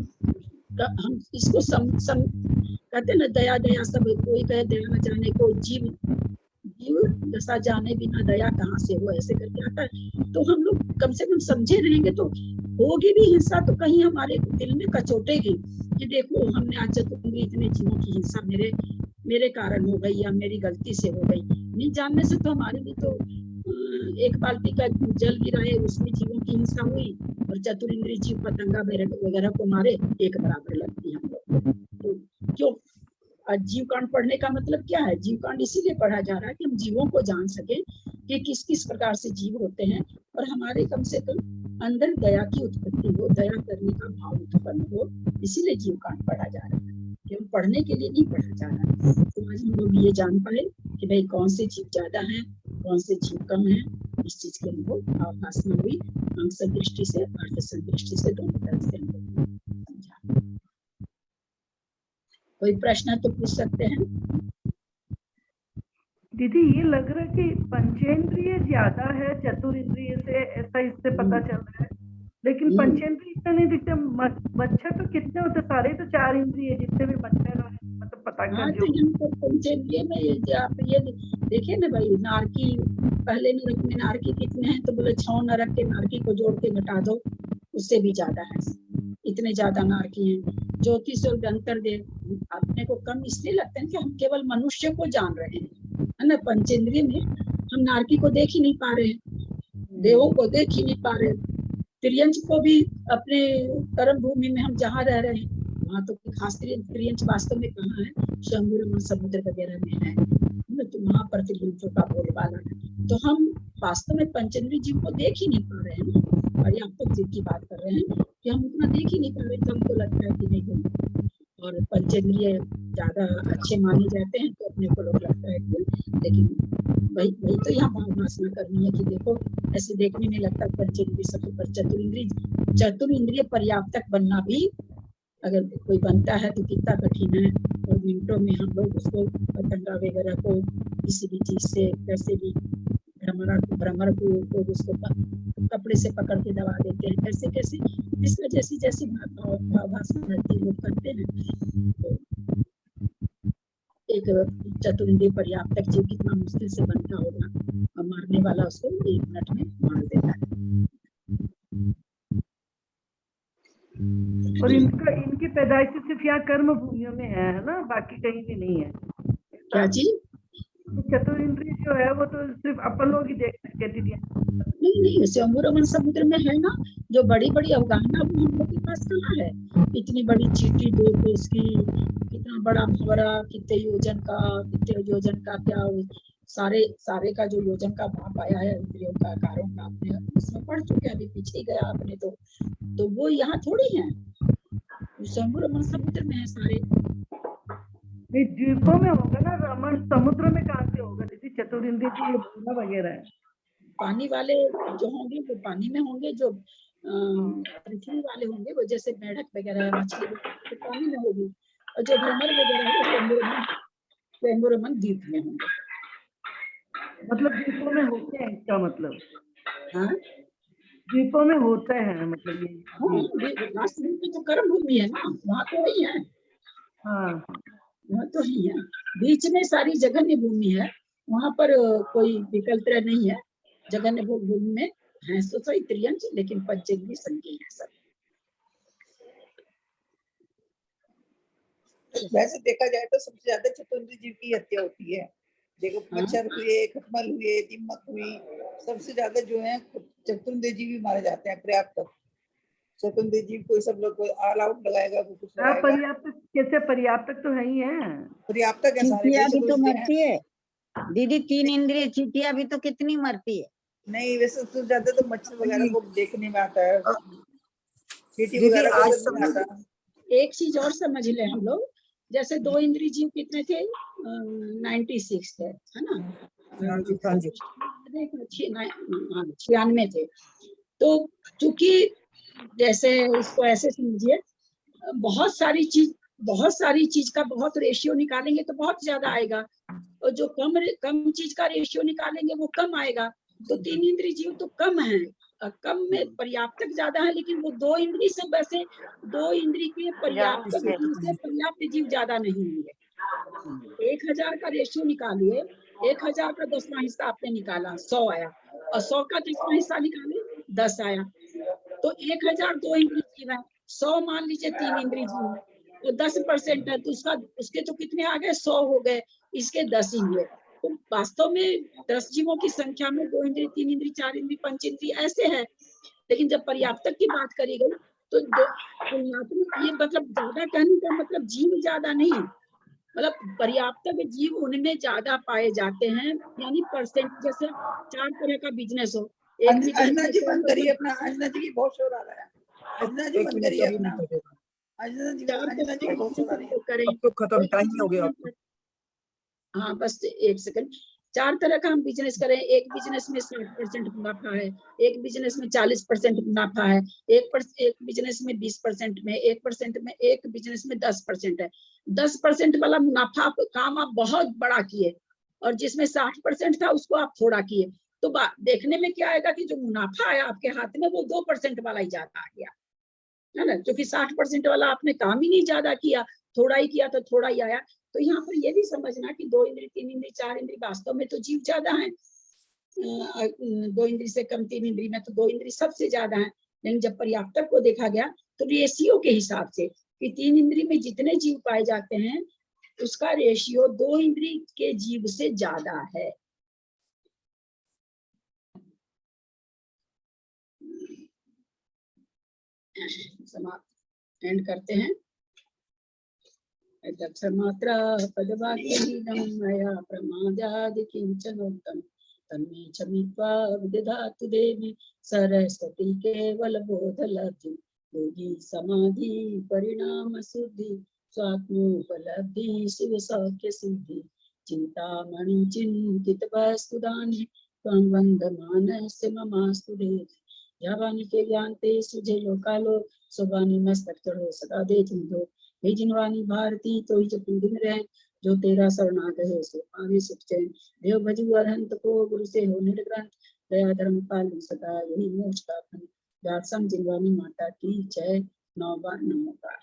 हम इसको कहते हैं ना, दया दया सब, कोई कहे दया न जाने को जीव दशा जाने बिना दया कहाँ से हो, ऐसे करके आता है। तो हम लोग कम से कम समझे रहेंगे तो होगी भी हिंसा तो कहीं हमारे दिल में कचोटेगी कि देखो हमने आज चतुरिंद्रिय इतने जीवों की हिंसा मेरे मेरे कारण हो गई या मेरी गलती से हो गई। नहीं जानने से तो हमारे लिए तो एक बाल्टी का जल गिराए उसमें जीवों की हिंसा हुई और चतुरिंद्रिय जीव पतंगा वगैरह को मारे एक बराबर लगती है हम लोग। तो क्यों जीव कांड पढ़ने का मतलब क्या है? जीव कांड इसीलिए पढ़ा जा रहा है कि हम जीवों को जान सके कि किस किस प्रकार से जीव होते हैं और हमारे कम से कम अंदर दया की उत्पत्ति हो, दया करने का भाव उत्पन्न हो। इसीलिए जीव कांड पढ़ा जा रहा है, केवल पढ़ने के लिए नहीं पढ़ा जा रहा है। तो आज हम लोग ये जान पाए कि भाई कौन से जीव ज्यादा हैं, कौन से जीव कम हैं। इस चीज के हमको आभासना हुई, अंग संदृष्टि से, अर्थ संदृष्टि से, दोनों तरह से हम लोग समझा। कोई प्रश्न है तो पूछ सकते हैं। दीदी ये लग रहा है कि पंचेंद्रिय ज्यादा है चतुरिंद्रिय से, ऐसा इससे पता चल रहा है। लेकिन पंचेंद्रिय इतना नहीं दिखते। मच्छर तो कितने होते? सारे तो 4 इंद्रिय जितने भी मच्छर हैं, मतलब पता हाँ, कर तो पंचेंद्रिय में आप ये देखिए ना भाई, नारकी पहले नरक में नारकी कितने हैं? तो बोले 6 नरक के नारकी को जोड़ के घटा दो, उससे भी ज्यादा है। इतने ज्यादा नारकी हैं। ज्योतिष और अंतर्देव अपने को कम इसलिए लगते हैं कि हम केवल मनुष्य को जान रहे हैं, है ना। पंचेंद्रिय में हम नारकी को देख ही नहीं पा रहे, देवों को देख ही नहीं पा रहे, त्रियंच को भी अपने कर्म भूमि में हम जहाँ रह रहे हैं वहाँ तो खास त्रियंच वास्तव में कहाँ है? शंभुरमन समुद्र वगैरह में है, तो वहाँ पर त्रियंचों का बोलबाला है। तो हम वास्तव में पंचेंद्रिय जीव को देख ही नहीं पा रहे हैं, पर्याप्त जीव की बात कर रहे हैं कि हम उतना देख ही नहीं पा रहे। तो हमको लगता है कि नहीं, और पंचेंद्रिय ज्यादा अच्छे माने जाते हैं तो अपने को लोग लगता है कि, लेकिन वही तो यहाँ भावनासना करनी है कि देखो ऐसे देखने में लगता है पंचेंद्रिय सबसे पर चतुरिंद्रिय पर्याप्तक बनना भी अगर कोई बनता है तो कितना कठिन है। और मिनटों में हम लोग उसको पतंगा वगैरह को किसी भी चीज से कैसे भी भ्रमर को उसको कपड़े से पकड़ के दबा देते हैं, कैसे कैसे जिसमें जैसी जैसी भाषा लोग करते हैं। तो एक चतुरिंद्रिय पर्याप्तक जीव कितना मुश्किल से बनता होगा, और मारने वाला उसको 1 मिनट में मार देता है। और इनकी पैदाइश सिर्फ यहाँ कर्म भूमियों में है ना, बाकी कहीं भी नहीं है। क्या चीज? चतुरिंद्रिय जो है वो तो सिर्फ अपन लोग ही देख सकते थे। नहीं, शंभुरमन समुद्र में है ना, जो बड़ी बड़ी अवगाहना वो हम लोग के पास कहाँ है? इतनी बड़ी चींटी दो तो उसकी, कितना बड़ा भंवरा, कितने योजन का क्या सारे का जो योजन का भाप आया है इंद्रियों का, कारों का, आपने उसमें पढ़ चुके, अभी पीछे गया आपने तो वो यहाँ थोड़ी है, शंभुरमन समुद्र में है सारे। द्वीपों में होगा ना, रमन समुद्र में कहाँ से होगा दीदी? चतुरिंद्रिय की वगैरह है। पानी वाले जो होंगे वो पानी में होंगे, जो पृथ्वी वाले होंगे वो जैसे मेढक वगैरह मछली तो पानी में होगी, और जो भ्रमर वगैरह है शंभुरमन द्वीप में होंगे। मतलब द्वीपों में होते हैं, इसका मतलब? हाँ, द्वीपों में होता है मतलब ये। वास्तव तो कर्म भूमि है ना, वहाँ तो वही है। हाँ, वहाँ तो ही है, बीच में सारी जगन्य भूमि है, वहाँ पर कोई विकल्प नहीं है। जगन्य भूमि में है तो सही त्रियंच, लेकिन पंचेंद्रिय संज्ञेय है सब। वैसे देखा जाए तो सबसे ज्यादा चतुरिंद्रिय जीव की हत्या होती है। देखो मच्छर हुए, खटमल हुए, दीमक हुई, सबसे ज्यादा जो है चतुरिंद्रिय जीव ही मारे जाते हैं। पर्याप्त चतुरिंद्रिय जीव कोई सब लोग ऑल आउट लगाएगा, कोई कुछ लगाएगा। पर्याप्त कैसे? पर्याप्त तो है ही है, पर्याप्त है सारे भी तो मरती है दीदी, 3 इंद्रिय चींटियां भी तो कितनी मरती है। नहीं, वैसे तो ज्यादा तो मच्छर वगैरह को देखने में आता है, चींटी दीदी वगैरह आज को नहीं आता। एक चीज और समझ ले हम लोग, जैसे 2 इंद्रिय जीव कितने थे? 96 थे, है ना। 96 थे। तो चूंकि जैसे इसको ऐसे समझिए, बहुत सारी चीज का बहुत रेशियो निकालेंगे तो बहुत ज्यादा आएगा, और जो कम चीज का रेशियो निकालेंगे वो कम आएगा। तो 3 इंद्रिय जीव तो कम है, कम में पर्याप्तक ज्यादा है, लेकिन वो 2 इंद्रिय से वैसे 2 इंद्रिय के पर्याप्त जीव ज्यादा नहीं होंगे। 1000 का रेशियो निकालिए, 1000 का 10वां हिस्सा आपने निकाला 100 आया, और 100 का 10वां हिस्सा निकाले 10 आया। तो 1000 2 इंद्रिय जीव है, 100 मान लीजिए 3 इंद्रिय जीव है, वो 10% है, तो उसके तो कितने आ गए, 100 हो गए, इसके 10 ही हुए। तो वास्तव में 10 जीवों की संख्या में 2 इंद्रिय, 3 इंद्रिय, 4 इंद्रिय, 5 इंद्रिय ऐसे है। लेकिन जब पर्याप्तक की बात करी गई तो ये मतलब ज्यादा कहने का मतलब जीव ज्यादा नहीं, मतलब पर्याप्तक जीव उनमें ज्यादा पाए जाते हैं, यानी परसेंट। जैसे 4 तरह का बिजनेस हो, एक अंजना जी बंद करिए बिजनेस अपना, अंजना जी की बहुत शोर आ रहा है। अंजना जी बंद करिए अपना, अंजना जी की बहुत शोर आ रही है। करें अब तो खत्म, टाइम हो गया। हाँ बस एक सेकंड। 4 तरह का हम बिजनेस करें, एक बिजनेस में 60% मुनाफा है, एक बिजनेस में 40% मुनाफा है, एक बिजनेस में 20% में, 1% में, एक बिजनेस में 10% है। 10% वाला मुनाफा काम आप बहुत बड़ा किए, और जिसमें 60% था उसको आप थोड़ा किए, तो देखने में क्या आएगा कि जो मुनाफा आया आपके हाथ में वो 2% वाला ही ज्यादा आ गया, है ना, क्योंकि 60% वाला आपने काम ही नहीं ज्यादा किया, थोड़ा ही किया तो थोड़ा ही आया। तो यहाँ पर ये भी समझना कि 2 इंद्रिय, 3 इंद्रिय, 4 इंद्रिय वास्तव में तो जीव ज्यादा है। 2 इंद्रिय से कम 3 इंद्रिय में तो 2 इंद्रिय सबसे ज्यादा है। लेकिन जब पर्याप्तक को देखा गया तो रेशियो के हिसाब से कि 3 इंद्रिय में जितने जीव पाए जाते हैं उसका रेशियो 2 इंद्रिय के जीव से ज्यादा है। समाप्त एंड करते हैं। दक्षमात्रा पदवाक्यहीनं मया प्रमादादि किंचनोक्तं तन्मे क्षमित्वा विदधातु देवी सरस्वती केवलबोधलब्धि योगी समाधि परिणाम सिद्धि स्वात्मोपलब्धि शिव सौख्य सिद्धि चिंतामणि चिंतित वस्तुदानि त्वं वन्दमानस्य ममास्तु देहि यावानि के ज्ञानते सुझे लोकालो सुबानि मस्तक चढ़ो सदा दे चिंतो हे जिनवानी भारती तो ही जपी दिन रहे जो तेरा शरणागत है सो पावे सुख चैन देव भजु अरहंत को गुरु से हो निर्ग्रंथ दया धर्म पालन सदा यही मोक्ष का फल। दासम जिनवानी माता की जय। 9 बार नमोकार।